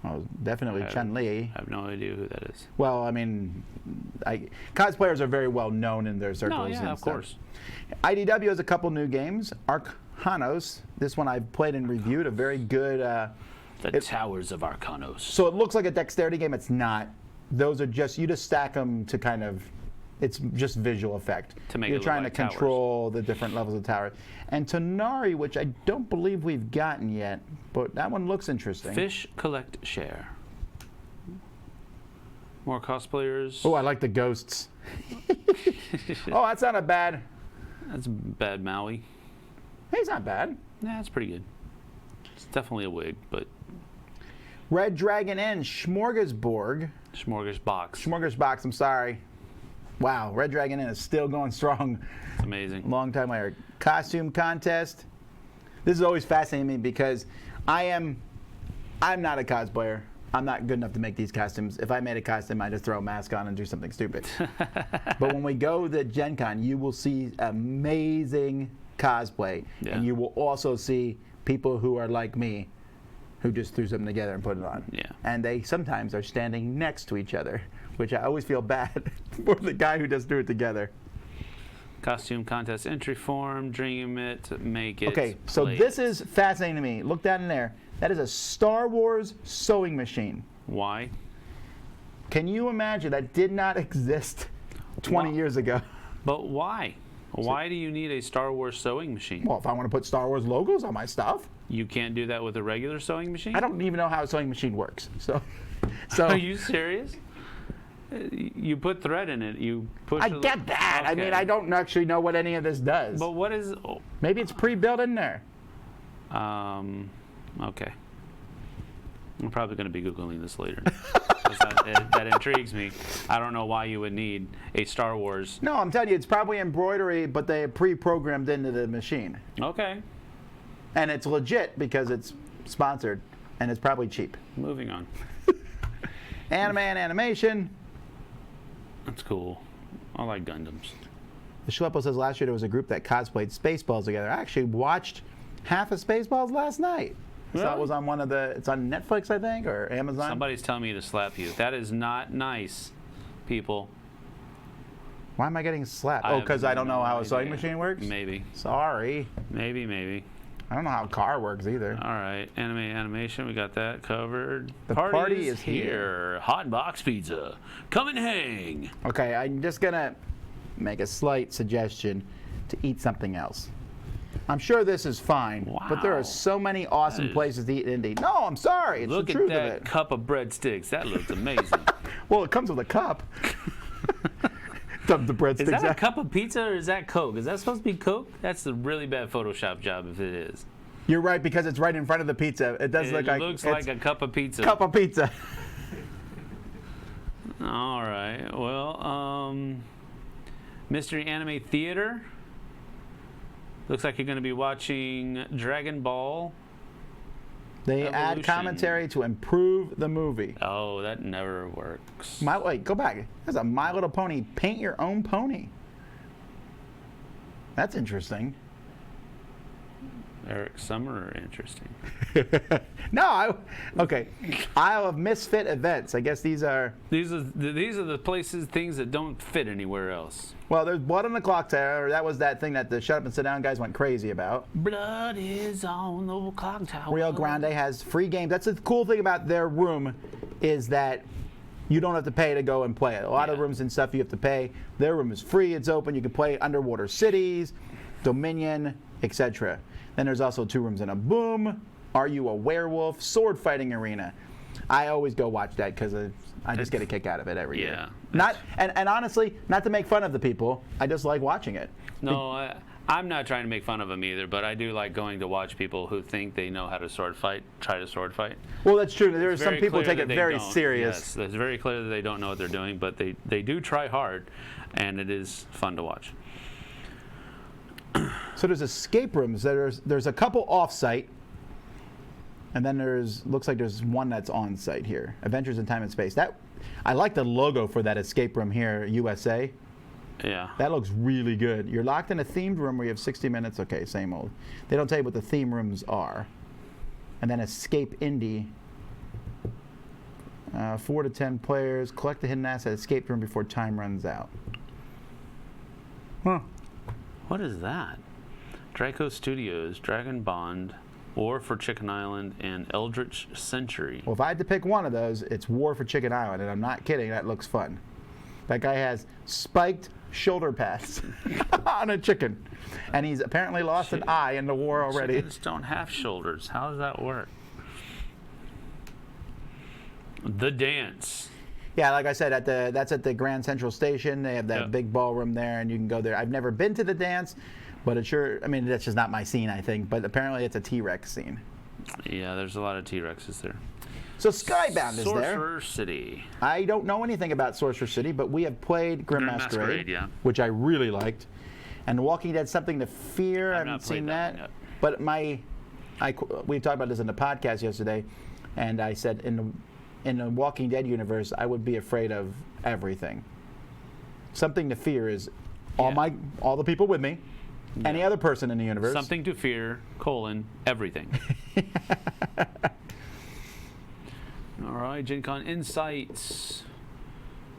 Oh, definitely Chun-Li. I have no idea who that is. Well, I mean, cosplayers are very well known in their circles. No, yeah, and of stuff. course. IDW has a couple new games. Arcanos. This one I've played and reviewed. A very good. The Towers of Arcanos. So it looks like a dexterity game. It's not. Those are just you just stack them to kind of. It's just visual effect. To make You're it look trying like to control the different levels of tower. And Tonari, which I don't believe we've gotten yet, but that one looks interesting. Fish Collect Share. More cosplayers. Oh, I like the ghosts. Oh, that's not a bad. That's bad Maui. Hey, it's not bad. Yeah, that's pretty good. It's definitely a wig, but. Red Dragon Inn, Smorgasborg. Smorgasbox, I'm sorry. Wow, Red Dragon Inn is still going strong. It's amazing. Long time later. Costume contest. This is always fascinating to me because I'm not a cosplayer. I'm not good enough to make these costumes. If I made a costume, I'd just throw a mask on and do something stupid. But when we go to GenCon, you will see amazing cosplay. Yeah. And you will also see people who are like me, who just threw something together and put it on. Yeah. And they sometimes are standing next to each other, which I always feel bad for the guy who just threw it together. Costume contest entry form, dream it, make it. Okay, so this is fascinating to me. Look down in there. That is a Star Wars sewing machine. Why? Can you imagine that did not exist 20 years ago? But why? Why do you need a Star Wars sewing machine? Well, if I want to put Star Wars logos on my stuff. You can't do that with a regular sewing machine? I don't even know how a sewing machine works. So Are you serious? You put thread in it. You push. I get that. Okay. I mean, I don't actually know what any of this does. But what is? Maybe it's pre-built in there. Okay. I'm probably going to be Googling this later. That intrigues me. I don't know why you would need a Star Wars. No, I'm telling you, it's probably embroidery, but they pre-programmed into the machine. Okay. And it's legit because it's sponsored, and it's probably cheap. Moving on. Anime and animation. That's cool. I like Gundams. The Schleppo says last year there was a group that cosplayed Spaceballs together. I actually watched half of Spaceballs last night. Really? So it was on it's on Netflix, I think, or Amazon. Somebody's telling me to slap you. That is not nice, people. Why am I getting slapped? Oh, because I don't know how a sewing machine works? Maybe. Sorry. Maybe. I don't know how a car works either. All right. Animation, we got that covered. The party is here. Hot box pizza. Come and hang. Okay, I'm just going to make a slight suggestion to eat something else. I'm sure this is fine, but there are so many awesome places to eat in Indy. No, I'm sorry. It's the truth of it. Look at that cup of breadsticks. That looks amazing. Well, it comes with a cup. The breadsticks. Is that a cup of pizza or is that Coke? Is that supposed to be Coke? That's a really bad Photoshop job if it is. You're right, because it's right in front of the pizza. It does look like... It looks like a cup of pizza. Cup of pizza. All right. Well, Mystery Anime Theater. Looks like you're going to be watching Dragon Ball. They Evolution. add commentary to improve the movie. Oh, that never works. Wait, go back. There's a My Little Pony Paint Your Own Pony. That's interesting. Eric Summer, interesting. Okay. Isle of Misfit Events. I guess these are the places, things that don't fit anywhere else. Well, there's Blood on the Clock Tower. That was that thing that the Shut Up and Sit Down guys went crazy about. Blood is on the clock tower. Rio Grande has free games. That's the cool thing about their room is that you don't have to pay to go and play it. A lot of rooms and stuff you have to pay. Their room is free. It's open. You can play Underwater Cities, Dominion, etc. Then there's also 2 rooms in a Boom, Are You a Werewolf, Sword Fighting Arena. I always go watch that because I just get a kick out of it every year. And honestly, not to make fun of the people, I just like watching it. No, I'm not trying to make fun of them either, but I do like going to watch people who think they know how to sword fight, try to sword fight. Well, that's true. There are some people who take it very don't. serious. Yes, it's very clear that they don't know what they're doing, but they do try hard, and it is fun to watch. So there's escape rooms. There's a couple off-site, and then looks like there's one that's on-site here. Adventures in Time and Space. I like the logo for that escape room here, USA. Yeah. That looks really good. You're locked in a themed room where you have 60 minutes. Okay, same old. They don't tell you what the theme rooms are. And then Escape Indie. 4 to 10 players. Collect the hidden asset escape room before time runs out. Huh. What is that? Draco Studios, Dragon Bond, War for Chicken Island, and Eldritch Century. Well, if I had to pick one of those, it's War for Chicken Island, and I'm not kidding. That looks fun. That guy has spiked shoulder pads on a chicken, and he's apparently lost an eye in the war already. Chickens don't have shoulders. How does that work? The Dance. Yeah, like I said, that's at the Grand Central Station. They have that big ballroom there, and you can go there. I've never been to the dance, but it's sure. I mean, that's just not my scene, I think. But apparently, it's a T-Rex scene. Yeah, there's a lot of T-Rexes there. So Skybound is there. Sorcerer City. I don't know anything about Sorcerer City, but we have played Grim Masquerade, which I really liked. And The Walking Dead: Something to Fear. I haven't seen that. Yet. But we talked about this in the podcast yesterday, and I said in the Walking Dead universe, I would be afraid of everything. Something to Fear is all the people with me, any other person in the universe. Something to Fear, everything. All right, GenCon Insights.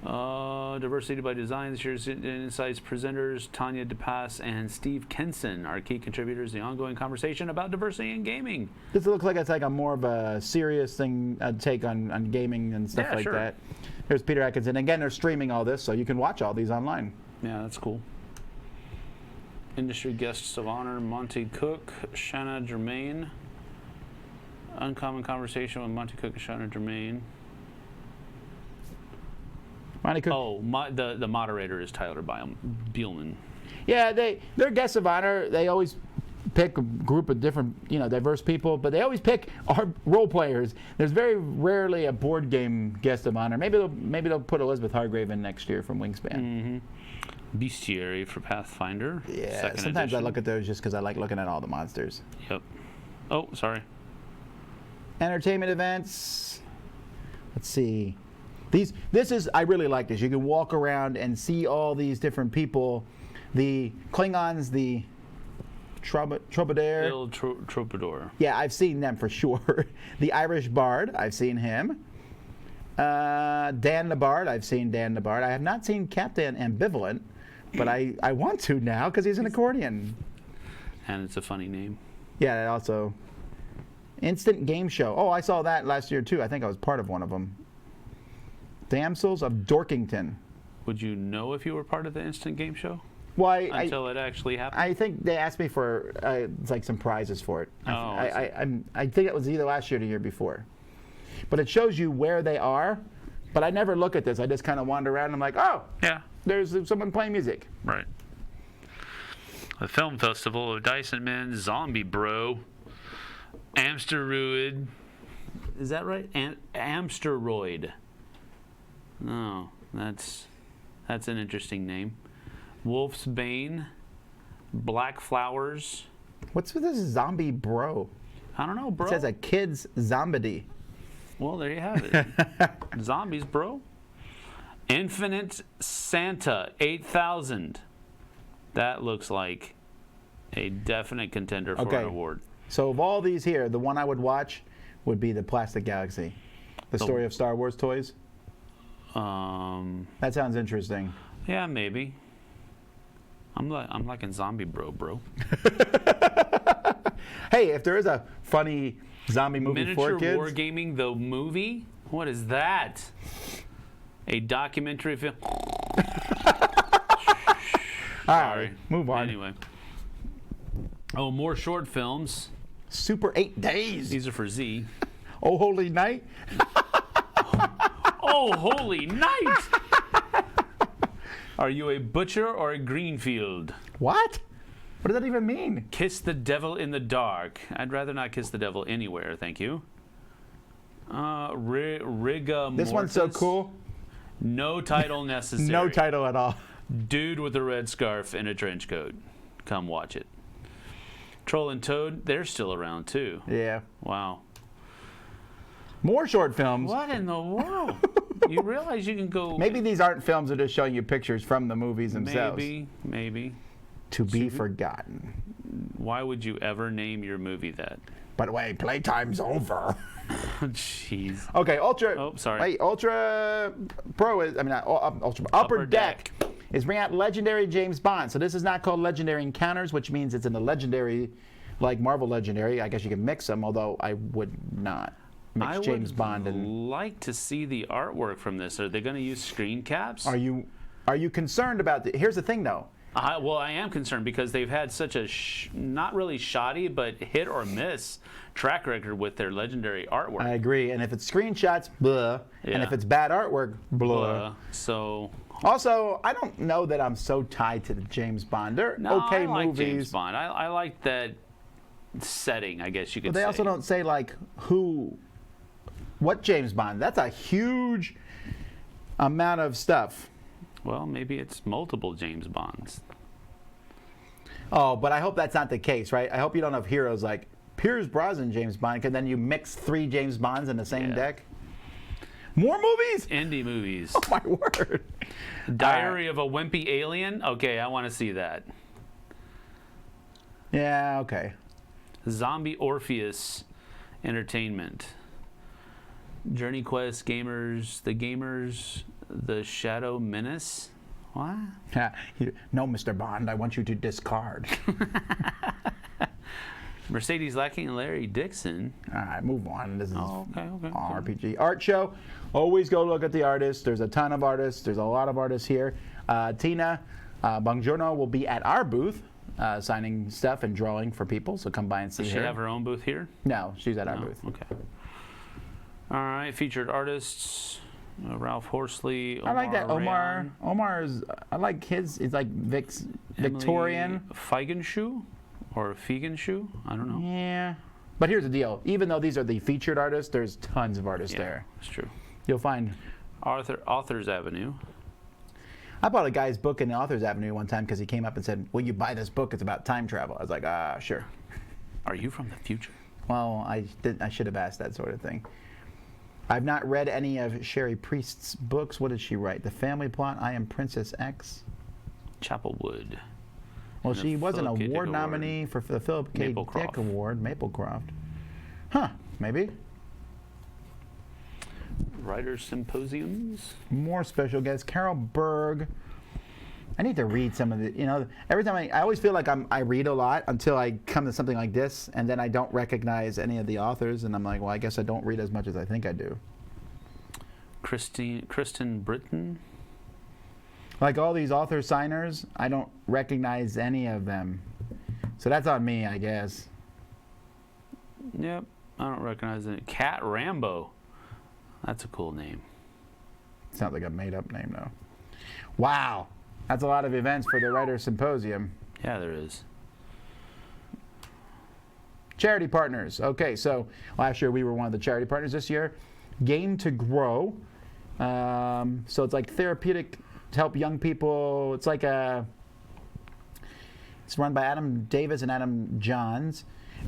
Diversity by Design. This year's Insights presenters, Tanya DePass and Steve Kenson, are key contributors to the ongoing conversation about diversity in gaming. Does it look like it's like a more of a serious thing, a take on gaming and stuff like that? Here's Peter Atkinson. Again, they're streaming all this, so you can watch all these online. Yeah, that's cool. Industry guests of honor, Monty Cook, Shanna Germain. Uncommon conversation with Monty Cook and Shanna Germain. Monty Cook. Oh, the moderator is Tyler Bielman. Yeah, they're guests of honor. They always pick a group of different, diverse people, but they always pick our role players. There's very rarely a board game guest of honor. Maybe they'll put Elizabeth Hargrave in next year from Wingspan. Mm-hmm. Bestiary for Pathfinder. Yeah, second sometimes edition. I look at those just because I like looking at all the monsters. Yep. Oh, sorry. Entertainment events. Let's see. I really like this. You can walk around and see all these different people. The Klingons, the Troubadour. Little Troubadour. Yeah, I've seen them for sure. The Irish Bard, I've seen him. Dan the Bard, I've seen Dan the Bard. I have not seen Captain Ambivalent, but I want to now because he's an accordion. And it's a funny name. Yeah, also. Instant Game Show. Oh, I saw that last year too. I think I was part of one of them. Damsels of Dorkington. Would you know if you were part of the Instant Game Show? Well, Until it actually happened? I think they asked me for like some prizes for it. Oh, I think it was either last year or the year before. But it shows you where they are. But I never look at this. I just kind of wander around and I'm like, oh, yeah, there's someone playing music. Right. The Film Festival of Dyson Men, Zombie Bro, Amsteroid. Is that right? Amsteroid. No, that's an interesting name. Wolf's Bane, Black Flowers. What's with this zombie bro? I don't know, bro. It says a kid's zombie. Well, there you have it. Zombies, bro. Infinite Santa 8000. That looks like a definite contender for an award. So of all these here, the one I would watch would be the Plastic Galaxy. The story of Star Wars toys. That sounds interesting. Yeah, maybe. I'm liking Zombie Bro. Hey, if there is a funny zombie movie Miniature for kids. Wargaming, the movie? What is that? A documentary film? All right, move on. Anyway. Oh, more short films. Super 8 Days. These are for Z. Oh, Holy Night. Oh, holy night! Are you a butcher or a greenfield? What? What does that even mean? Kiss the devil in the dark. I'd rather not kiss the devil anywhere, thank you. Riga This one's so cool. No title necessary. No title at all. Dude with a red scarf and a trench coat. Come watch it. Troll and Toad, they're still around too. Yeah. Wow. More short films. What in the world? You realize you can go... Maybe these aren't films, they're just showing you pictures from the movies themselves. Maybe. To be forgotten. Why would you ever name your movie that? By the way, playtime's over. Jeez. Okay, Ultra... Oh, sorry. Wait, Ultra Pro is... I mean, not Ultra... Upper Deck is bringing out Legendary James Bond. So this is not called Legendary Encounters, which means it's in the Legendary, like Marvel Legendary. I guess you can mix them, although I would not mix James Bond and... I would like to see the artwork from this. Are they going to use screen caps? Are you concerned about... Here's the thing, though. Well, I am concerned because they've had such a not really shoddy, but hit or miss track record with their legendary artwork. I agree. And if it's screenshots, blah. Yeah. And if it's bad artwork, blah. So... Also, I don't know that I'm so tied to the James Bond. They're okay I like movies. James Bond. I like that setting, I guess you could say. But they also don't say, like, what James Bond. That's a huge amount of stuff. Well, maybe it's multiple James Bonds. Oh, but I hope that's not the case, right? I hope you don't have heroes like Pierce Brosnan James Bond, because then you mix 3 James Bonds in the same deck. More movies? Indie movies. Oh, my word. Diary of a Wimpy Alien? Okay, I want to see that. Yeah, okay. Zombie Orpheus Entertainment. Journey Quest Gamers, The Shadow Menace. What? No, Mr. Bond, I want you to discard. Mercedes Lacking and Larry Dixon. All right, move on. This is okay. RPG art show. Always go look at the artists. There's a ton of artists. There's a lot of artists here. Tina Bongiorno will be at our booth signing stuff and drawing for people, so come by and see her. Does she have her own booth here? No, she's at our booth. Okay. All right, featured artists. Ralph Horsley, Omar I like that. Rayon. Omar's, I like his, it's like Victorian. Feigenshoe? Or Figenshu? I don't know. Yeah. But here's the deal. Even though these are the featured artists, there's tons of artists Yeah, there. that's true. You'll find... Authors Avenue. I bought a guy's book in the Authors Avenue one time because he came up and said, will you buy this book? It's about time travel. I was like, sure. Are you from the future? Well, I should have asked that sort of thing. I've not read any of Sherry Priest's books. What did she write? The Family Plot, I Am Princess X. Chapelwood. Well, And she the was an Philip K. Dick award Award. nominee for the Philip K. Maplecroft. Dick Award, Maplecroft. Huh, maybe. Writers Symposiums. More special guests. Carol Berg. I need to read some of the, every time I always feel like I read a lot until I come to something like this, and then I don't recognize any of the authors, and I'm like, well, I guess I don't read as much as I think I do. Kristen Britton. Like all these author signers, I don't recognize any of them. So that's on me, I guess. Yep, I don't recognize it. Cat Rambo. That's a cool name. Sounds like a made-up name, though. Wow. That's a lot of events for the Writers' Symposium. Yeah, there is. Charity partners. Okay, so last year we were one of the charity partners. This year, Game to Grow. So it's like therapeutic to help young people. It's like it's run by Adam Davis and Adam Johns.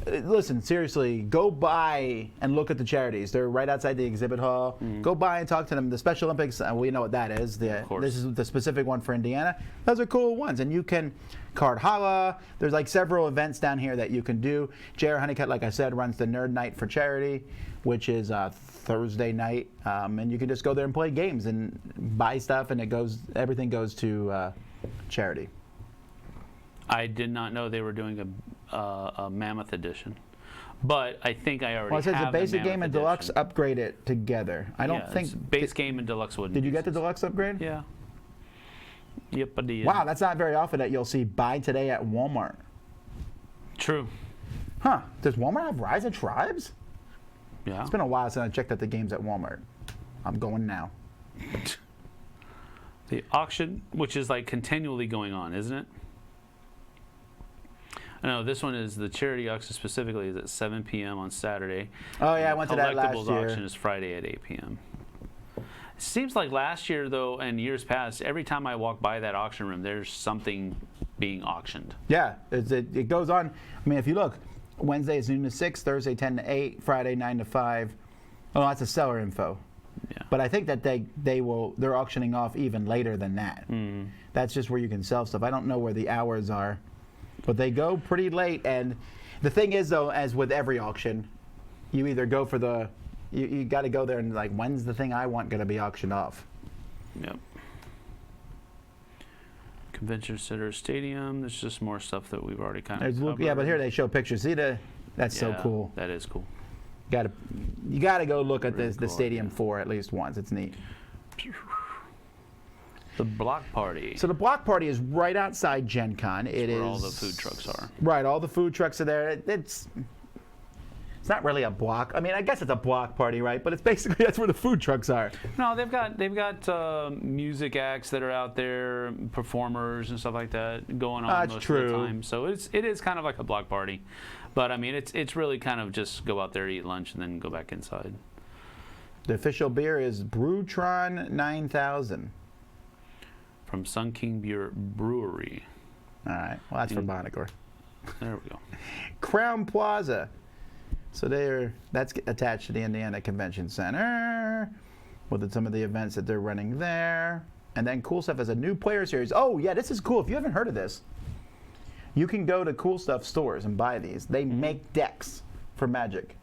Listen, seriously, go by and look at the charities. They're right outside the exhibit hall. Go by and talk to them. The Special Olympics, we know what that is. This is the specific one for Indiana. Those are cool ones. And you can card holla. There's like several events down here that you can do. J.R. Honeycutt, like I said, runs the Nerd Night for Charity, which is Thursday night. And you can just go there and play games and buy stuff, and everything goes to charity. I did not know they were doing a Mammoth edition, but I think I already Well, it says have the basic Mammoth game and edition. deluxe upgrade it together. I don't Yeah, think it's base game and deluxe wouldn't. Did you be get the so- deluxe upgrade? Yeah. Yep, I did. Wow, that's not very often that you'll see buy today at Walmart. True. Huh? Does Walmart have Rise of Tribes? Yeah. It's been a while since I checked out the games at Walmart. I'm going now. The auction, which is like continually going on, isn't it? No, this one is the charity auction specifically is at 7 p.m. on Saturday. Oh yeah, I went to that last Collectibles year. auction is Friday at 8 p.m. It seems like last year, though, and years past, every time I walk by that auction room, there's something being auctioned. Yeah, it goes on. I mean, if you look, Wednesday is noon to 6, Thursday 10 to 8, Friday 9 to 5. Oh, that's a seller info. Yeah. But I think that they're auctioning off even later than that. That's just where you can sell stuff. I don't know where the hours are. But they go pretty late, and the thing is, though, as with every auction, you either go for you got to go there and like, when's the thing I want going to be auctioned off? Yep. Convention Center Stadium. There's just more stuff that we've already kind of covered. Yeah, but here they show pictures. See that's so Yeah, cool. That is cool. You got to go look at Really the cool, Stadium yeah. 4 at least once. It's neat. The Block Party. So the block party is right outside GenCon. It is where all the food trucks are. Right, all the food trucks are there. It's not really a block. I mean, I guess it's a block party, right? But it's basically that's where the food trucks are. No, they've got music acts that are out there, performers and stuff like that going on That's most true. of the time. So it is kind of like a block party, but I mean it's really kind of just go out there, eat lunch, and then go back inside. The official beer is Brewtron 9000. From Sun King Brewery. All right. Well, that's for Bonacor. There we go. Crown Plaza. So that's attached to the Indiana Convention Center with some of the events that they're running there. And then Cool Stuff has a new player series. Oh, yeah, this is cool. If you haven't heard of this, you can go to Cool Stuff stores and buy these. They make decks for Magic.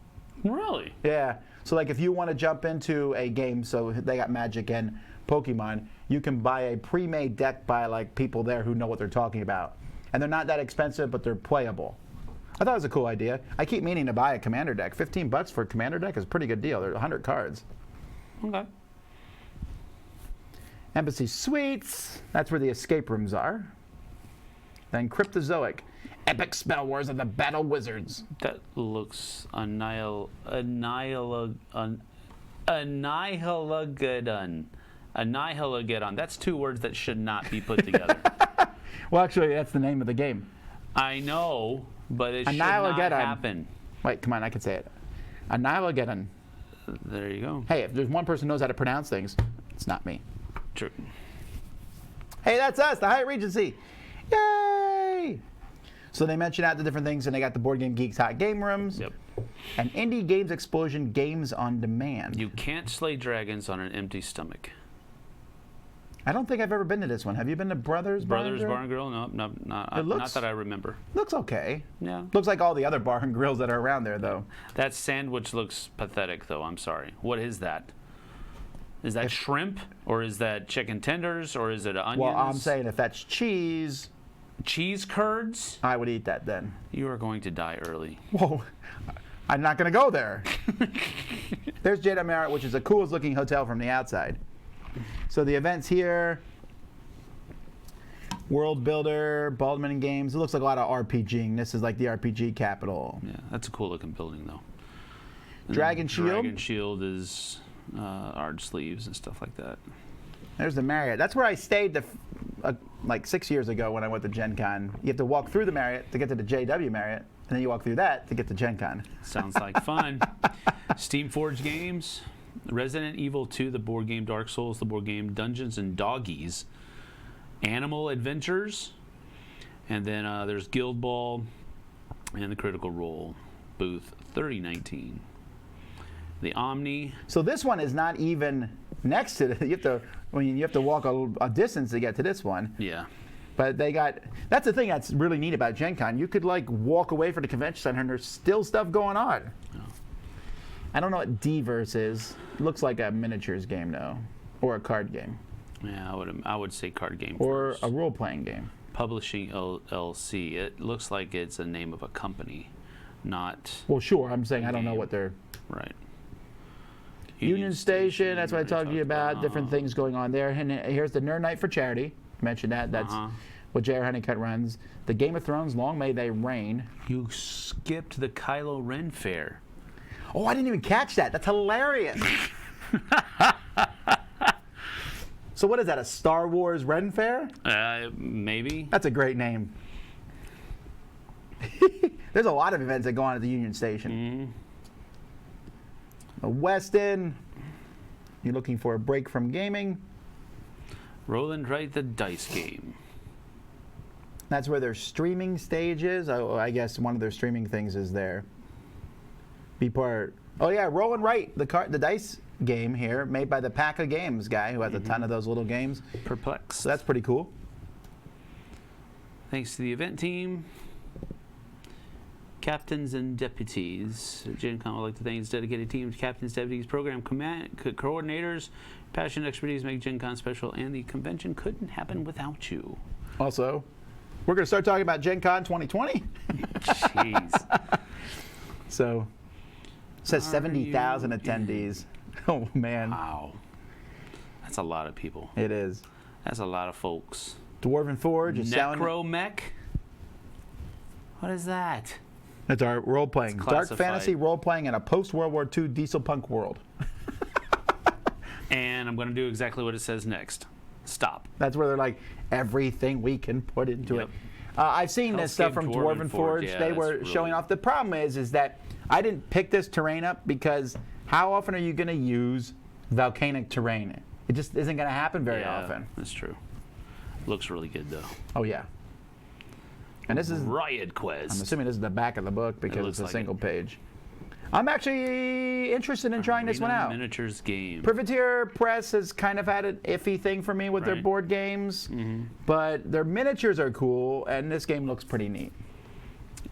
Really? Yeah. So like if you want to jump into a game, so they got Magic and Pokemon, you can buy a pre-made deck by like people there who know what they're talking about. And they're not that expensive, but they're playable. I thought it was a cool idea. I keep meaning to buy a Commander deck. $15 for a Commander deck is a pretty good deal. There's 100 cards. Okay. Embassy Suites. That's where the escape rooms are. Then Cryptozoic. Epic Spell Wars of the Battle Wizards. That looks Annihilageddon. That's two words that should not be put together. Well, actually, that's the name of the game. I know, but it should not happen. Wait, come on, I can say it. Annihilageddon. There you go. Hey, if there's one person who knows how to pronounce things, it's not me. True. Hey, that's us, the Hyatt Regency. Yay! So they mention out the different things, and they got the Board Game Geeks Hot Game Rooms. Yep. And Indie Games Explosion Games on Demand. You can't slay dragons on an empty stomach. I don't think I've ever been to this one. Have you been to Brothers Bar and Grill? Bar and Grill? No, not that I remember. Looks okay. Yeah. Looks like all the other bar and grills that are around there, though. That sandwich looks pathetic, though. I'm sorry. What is that? Is that shrimp? Or is that chicken tenders? Or is it onions? Well, I'm saying if that's cheese... Cheese curds? I would eat that then. You are going to die early. Whoa. I'm not going to go there. There's Jada Marriott, which is the coolest looking hotel from the outside. So the events here, World Builder, Baldwin Games. It looks like a lot of RPGing. This is like the RPG capital. Yeah, that's a cool looking building though. And Dragon Shield. Dragon Shield is Arch sleeves and stuff like that. There's the Marriott. That's where I stayed like 6 years ago when I went to GenCon. You have to walk through the Marriott to get to the JW Marriott, and then you walk through that to get to GenCon. Sounds like fun. Steamforged Games. Resident Evil 2, the board game. Dark Souls, the board game. Dungeons and Doggies. Animal Adventures. And then there's Guild Ball and the Critical Role booth 3019. The Omni. So this one is not even next to the, you have to walk a distance to get to this one. Yeah. But that's the thing that's really neat about Gen Con. You could like walk away from the convention center and there's still stuff going on. Oh. I don't know what D-Verse is. It looks like a miniatures game though, or a card game. Yeah, I would say card game or first. A role-playing game. Publishing LLC. It looks like it's a name of a company, not. Well, sure. I'm saying I don't know what they're. Right. Union Station. That's what I talked to you about. Different things going on there. And here's the Nerd Night for Charity. Mentioned that. That's what J.R. Honeycutt runs. The Game of Thrones. Long May They Reign. You skipped the Kylo Ren fair. Oh, I didn't even catch that. That's hilarious. So what is that, a Star Wars Ren Fair? Maybe. That's a great name. There's a lot of events that go on at the Union Station. The Westin. You're looking for a break from gaming. Roll and Write the Dice Game. That's where their streaming stage is. Oh, I guess one of their streaming things is there. Be part. Oh yeah, Roll and Write, the dice game here, made by the Pack of Games guy who has a ton of those little games. Perplex. So that's pretty cool. Thanks to the event team. Captains and deputies. Gen Con would like to thank its dedicated teams, captains, deputies, program coordinators. Passion and expertise make Gen Con special, and the convention couldn't happen without you. Also, we're going to start talking about Gen Con 2020. Jeez. So, it says 70,000 attendees. Oh, man. Wow. That's a lot of people. It is. That's a lot of folks. Dwarven Forge is selling. Necromech? What is that? It's our role-playing. Dark fantasy role-playing in a post-World War II diesel punk world. And I'm going to do exactly what it says next. Stop. That's where they're like, everything we can put into it. I've seen this stuff from Dwarven Forge. Yeah, they were showing off. The problem is that I didn't pick this terrain up because how often are you going to use volcanic terrain? It just isn't going to happen very often. That's true. Looks really good, though. Oh, yeah. And this is Riot Quest. I'm assuming this is the back of the book because it's a single page. I'm actually interested in trying this one out. Miniatures game. Privateer Press has kind of had an iffy thing for me with their board games, but their miniatures are cool, and this game looks pretty neat.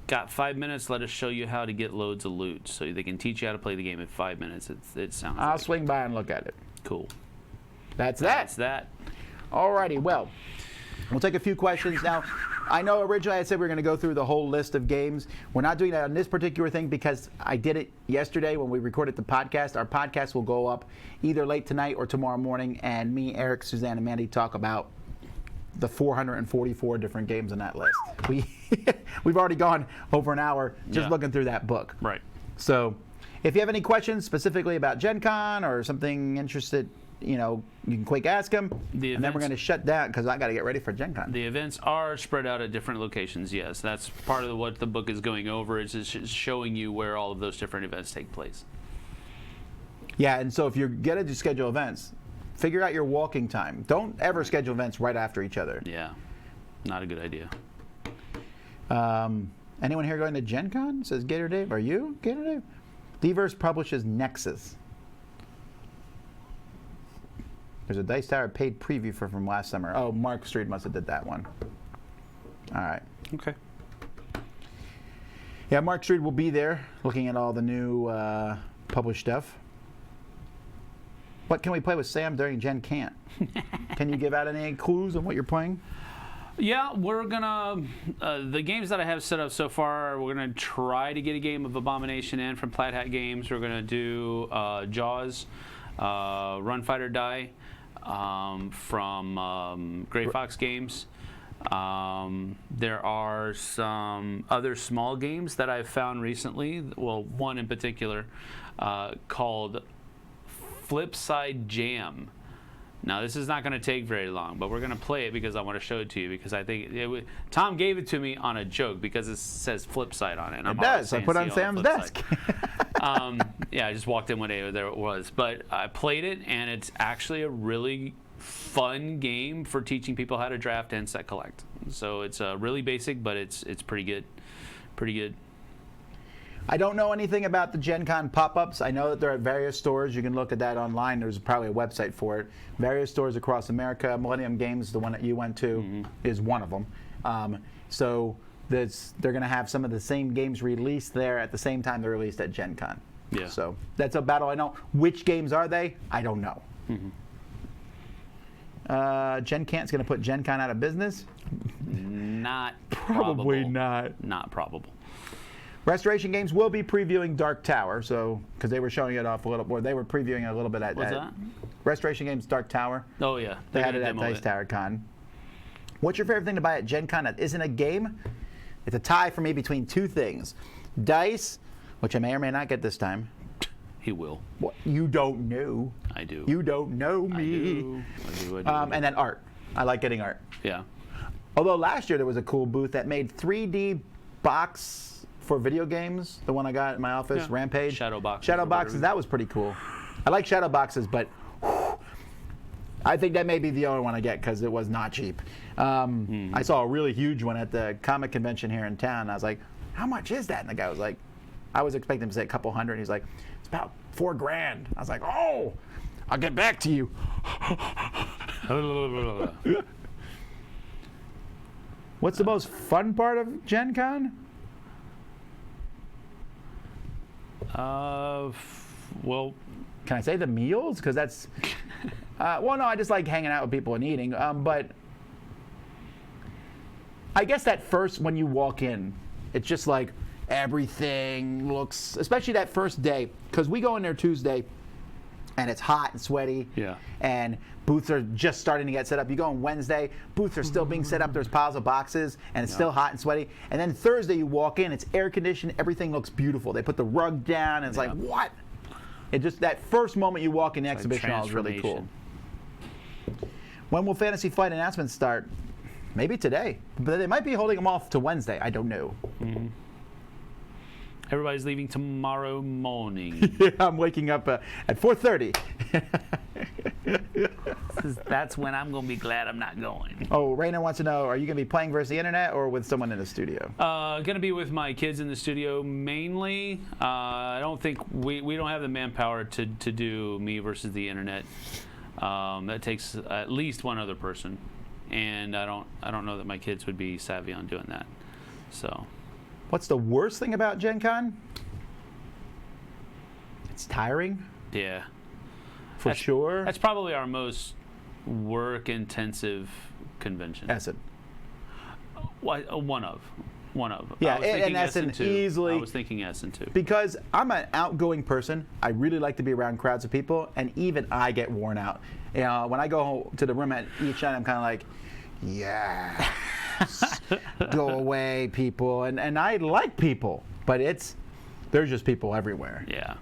Got 5 minutes. Let us show you how to get loads of loot, so they can teach you how to play the game in 5 minutes. It sounds. I'll swing by and look at it. Cool. That's that. Alrighty. Well, we'll take a few questions now. I know originally I said we were going to go through the whole list of games. We're not doing that on this particular thing because I did it yesterday when we recorded the podcast. Our podcast will go up either late tonight or tomorrow morning, and me, Eric, Suzanne, and Mandy talk about the 444 different games on that list. We've already gone over an hour just looking through that book. Right. So if you have any questions specifically about Gen Con or something interested you can quick ask them, and then we're going to shut down because I got to get ready for Gen Con. The events are spread out at different locations, yes. That's part of what the book is going over, is showing you where all of those different events take place. Yeah, and so if you're going to schedule events, figure out your walking time. Don't ever schedule events right after each other. Yeah, not a good idea. Anyone here going to Gen Con? Says Gator Dave. Are you, Gator Dave? Dverse publishes Nexus. There's a Dice Tower paid preview from last summer. Oh, Mark Street must have did that one. All right. Okay. Yeah, Mark Street will be there looking at all the new published stuff. What can we play with Sam during Gen Can't? Can you give out any clues on what you're playing? Yeah, we're gonna the games that I have set up so far. We're gonna try to get a game of Abomination in from Plaid Hat Games. We're gonna do Jaws, Run Fighter Die from Gray Fox Games. There are some other small games that I've found recently. Well, one in particular called Flipside Jam. Now, this is not going to take very long, but we're going to play it because I want to show it to you, because I think Tom gave it to me on a joke because it says Flipside on it. And it does. I put it on Sam's desk. Yeah, I just walked in one day, there it was. But I played it, and it's actually a really fun game for teaching people how to draft and set collect. So it's really basic, but it's pretty good. Pretty good. I don't know anything about the Gen Con pop-ups. I know that they're at various stores. You can look at that online. There's probably a website for it. Various stores across America. Millennium Games, the one that you went to, is one of them. So they're going to have some of the same games released there at the same time they're released at Gen Con. Yeah. So that's about all I know. Which games are they? I don't know. Gen Can's going to put Gen Con out of business? Not Probably probable. not. Not probable. Restoration Games will be previewing Dark Tower, so because they were showing it off a little, or they were previewing it a little bit at. What's that? Restoration Games Dark Tower. Oh yeah, They had it at Dice Tower Con. What's your favorite thing to buy at Gen Con that isn't a game? It's a tie for me between two things: dice, which I may or may not get this time. He will. What? You don't know. I do. You don't know me. I do. And then art. I like getting art. Yeah. Although last year there was a cool booth that made 3D box for video games, the one I got in my office, Yeah. Rampage. Shadow boxes. Shadow boxes, that was pretty cool. I like shadow boxes, but I think that may be the only one I get because it was not cheap. I saw a really huge one at the comic convention here in town. I was like, how much is that? And the guy was like, I was expecting him to say a couple hundred. And he's like, it's about $4 grand. I was like, oh, I'll get back to you. What's the most fun part of Gen Con? Well, can I say the meals? Because that's, well, no, I just like hanging out with people and eating. But I guess that first, when you walk in, it's just like everything looks, especially that first day, because we go in there Tuesday and it's hot and sweaty. Yeah. And booths are just starting to get set up. You go on Wednesday, booths are still being set up. There's piles of boxes, and it's still hot and sweaty. And then Thursday, you walk in, it's air conditioned. Everything looks beautiful. They put the rug down, and it's like, what? It just, that first moment you walk in the exhibition hall is really cool. When will Fantasy Flight announcements start? Maybe today, but they might be holding them off to Wednesday. I don't know. Everybody's leaving tomorrow morning. Yeah, I'm waking up at 4:30. That's when I'm going to be glad I'm not going. Oh, Raina wants to know, are you going to be playing versus the internet or with someone in the studio? Going to be with my kids in the studio mainly. I don't think we don't have the manpower to do me versus the internet. That takes at least one other person, and I don't know that my kids would be savvy on doing that. So. What's the worst thing about Gen Con? It's tiring. Yeah. For sure. That's probably our most work-intensive convention. Essen. One of. Yeah, and Essen easily. I was thinking Essen too. Because I'm an outgoing person. I really like to be around crowds of people, and even I get worn out. You know, when I go to the room at each night, I'm kind of like, yeah. Go away, people. And I like people, but there's just people everywhere. Yeah.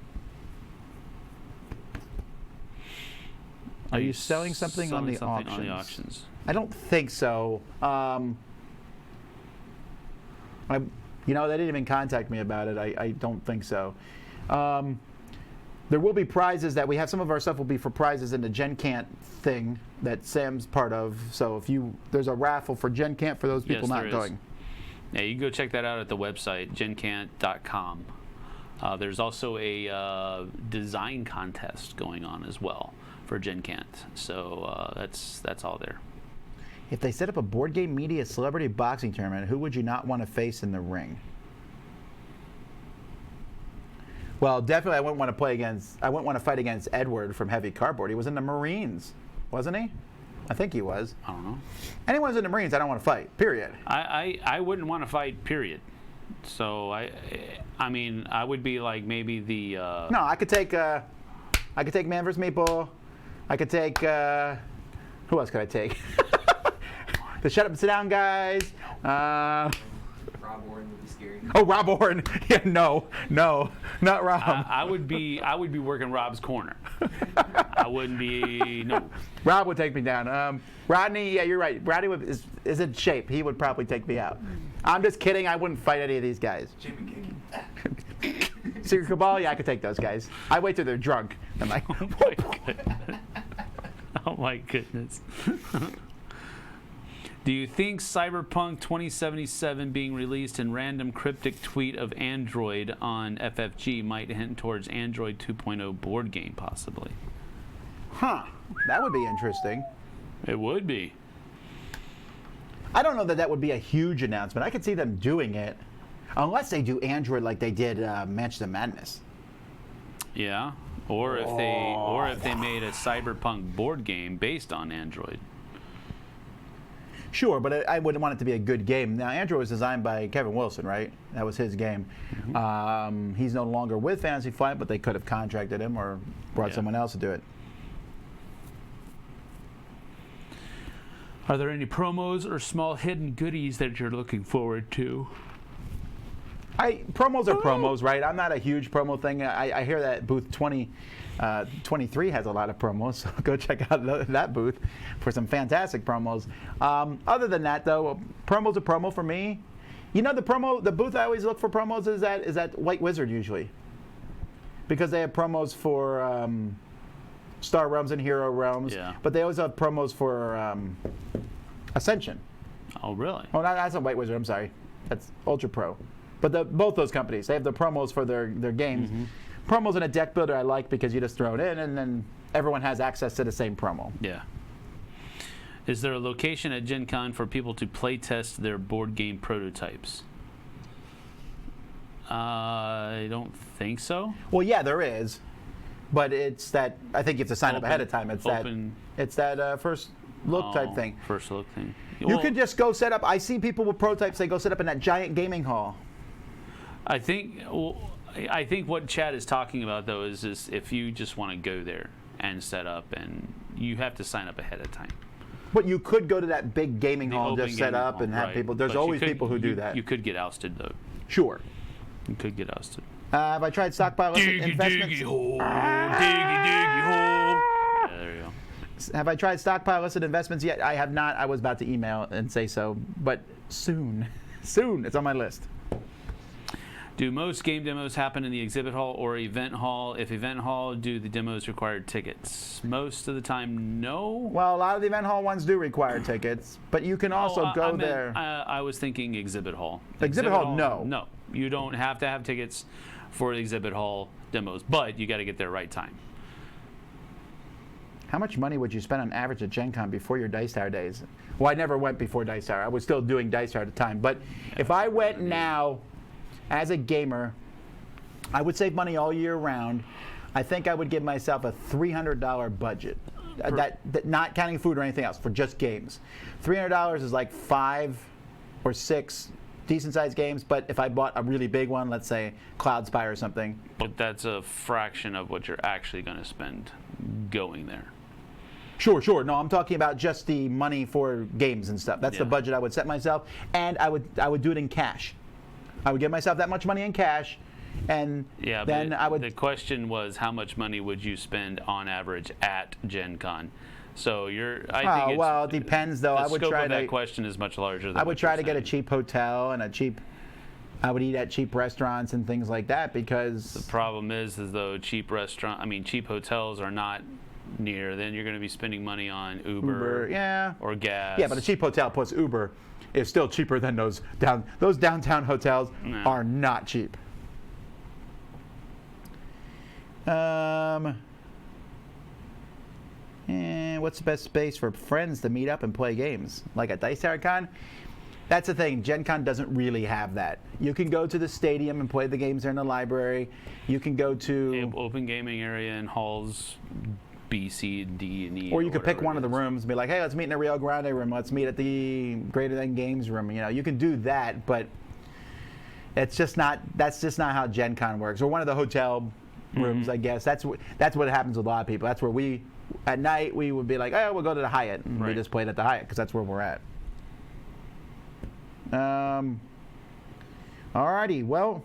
Are you selling something on the auctions? On the auctions? I don't think so. They didn't even contact me about it. I don't think so. There will be prizes that we have. Some of our stuff will be for prizes in the GenCon thing that Sam's part of. So there's a raffle for GenCon for those people not going. Yeah, you can go check that out at the website, gencant.com. There's also a design contest going on as well for GenCon. So that's all there. If they set up a board game media celebrity boxing tournament, who would you not want to face in the ring? Well, definitely I wouldn't want to fight against Edward from Heavy Cardboard. He was in the Marines, wasn't he? I think he was. I don't know. Anyone who's in the Marines, I don't want to fight, period. I wouldn't want to fight, period. So I mean, I would be like maybe the No, I could take Man vs. Meeple. I could take who else could I take? The Shut Up and Sit Down guys. Rob Warren would be scary. Oh, Rob Warren. Yeah, no, not Rob. I would be working Rob's corner. I wouldn't be no. Rob would take me down. Rodney, yeah, you're right. Rodney is in shape. He would probably take me out. I'm just kidding. I wouldn't fight any of these guys. Secret Cabal, yeah, I could take those guys. I wait till they're drunk. I'm like, oh my goodness. Oh my goodness. Do you think Cyberpunk 2077 being released in random cryptic tweet of Android on FFG might hint towards Android 2.0 board game, possibly? Huh. That would be interesting. It would be. I don't know that would be a huge announcement. I could see them doing it, unless they do Android like they did Mansion of Madness. Yeah. Or if they made a Cyberpunk board game based on Android. Sure, but I wouldn't want it to be a good game. Now, Android was designed by Kevin Wilson, right? That was his game. Mm-hmm. He's no longer with Fantasy Flight, but they could have contracted him or brought someone else to do it. Are there any promos or small hidden goodies that you're looking forward to? Promos are promos, right? I'm not a huge promo thing. I hear that booth 23 has a lot of promos, so go check out that booth for some fantastic promos. Other than that, though, promo's a promo for me. You know, the booth I always look for promos is at White Wizard usually, because they have promos for Star Realms and Hero Realms, but they always have promos for Ascension. Oh, really? Oh, that's not White Wizard. I'm sorry, that's Ultra Pro. But both those companies, they have the promos for their games. Mm-hmm. Promos in a deck builder I like because you just throw it in and then everyone has access to the same promo. Yeah. Is there a location at GenCon for people to play test their board game prototypes? I don't think so. Well, yeah, there is. But it's that, I think you have to sign up ahead of time. It's that first look type thing. First look thing. You could just go set up, I see people with prototypes, they go set up in that giant gaming hall. I think what Chad is talking about, though, is if you just want to go there and set up, and you have to sign up ahead of time. But you could go to that big gaming hall and just set up and have people. There's always people who do that. You could get ousted, though. Sure. You could get ousted. Have I tried stockpile investments? Diggy hole. Diggy hole. Yeah, there you go. Have I tried stockpile listed investments yet? I have not. I was about to email and say so, but soon. Soon. It's on my list. Do most game demos happen in the exhibit hall or event hall? If event hall, do the demos require tickets? Most of the time, no. Well, a lot of the event hall ones do require tickets, but you can also go there. I was thinking exhibit hall. Exhibit hall, no. No, you don't have to have tickets for the exhibit hall demos, but you got to get there right time. How much money would you spend on average at GenCon before your Dice Tower days? Well, I never went before Dice Tower. I was still doing Dice Tower at the time. But if I went now, as a gamer, I would save money all year round. I think I would give myself a $300 budget. That not counting food or anything else, for just games. $300 is like 5 or 6 decent-sized games, but if I bought a really big one, let's say Cloud Spire or something. But that's a fraction of what you're actually going to spend going there. Sure. No, I'm talking about just the money for games and stuff. That's the budget I would set myself, and I would do it in cash. I would give myself that much money in cash, and Yeah, then but I would. the question was, how much money would you spend on average at Gen Con? So I think Well, it depends though. The I would scope try of that to. question is much larger than I would what try you're to get a saying. cheap hotel and I would eat at cheap restaurants and things like that because The problem is though cheap hotels are not near. Then you're going to be spending money on Uber, yeah, or gas. yeah, but a cheap hotel plus Uber is still cheaper than those downtown hotels are not cheap. And what's the best space for friends to meet up and play games? Like at Dice Tower Con? That's the thing. Gen Con doesn't really have that. You can go to the stadium and play the games there in the library. You can go to... open gaming area in halls B, C, D, and E. Or you could pick whatever one it of the is. rooms and be like, hey, let's meet in the Rio Grande room. Let's meet at the Greater Than Games room. You know, you can do that, but that's just not how Gen Con works. Or one of the hotel rooms, I guess. That's what happens with a lot of people. That's where at night, we would be like, oh, we'll go to the Hyatt. And we Right. just played at the Hyatt because that's where we're at. Alrighty, well,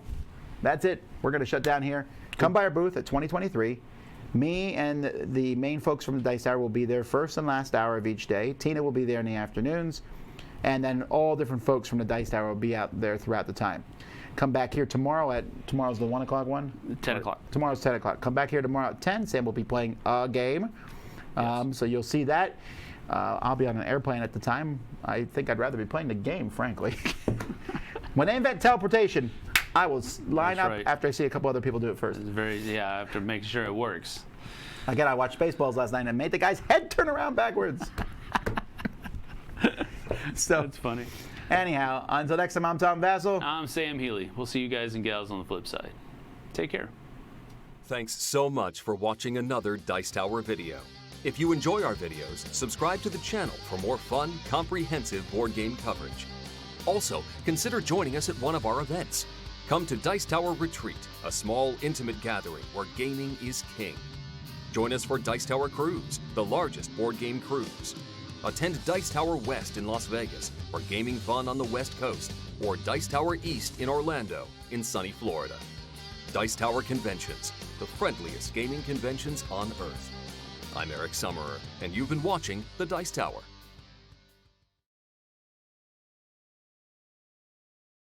that's it. We're going to shut down here. Come by our booth at 2023. Me and the main folks from the Dice Tower will be there first and last hour of each day. Tina will be there in the afternoons. And then all different folks from the Dice Tower will be out there throughout the time. Come back here tomorrow tomorrow's the 1 o'clock one? 10 o'clock. Tomorrow's 10 o'clock. Come back here tomorrow at 10. Sam will be playing a game. So you'll see that. I'll be on an airplane at the time. I think I'd rather be playing the game, frankly. When they invent teleportation, I will line That's up right. after I see a couple other people do it first. I have to make sure it works. Again, I watched Spaceballs last night and made the guy's head turn around backwards. So That's funny. anyhow, until next time, I'm Tom Vassell. I'm Sam Healy. We'll see you guys and gals on the flip side. Take care. Thanks so much for watching another Dice Tower video. If you enjoy our videos, subscribe to the channel for more fun, comprehensive board game coverage. Also, consider joining us at one of our events. Come to Dice Tower Retreat, a small, intimate gathering where gaming is king. Join us for Dice Tower Cruise, the largest board game cruise. Attend Dice Tower West in Las Vegas for gaming fun on the West Coast, or Dice Tower East in Orlando in sunny Florida. Dice Tower Conventions, the friendliest gaming conventions on Earth. I'm Eric Summerer, and you've been watching The Dice Tower.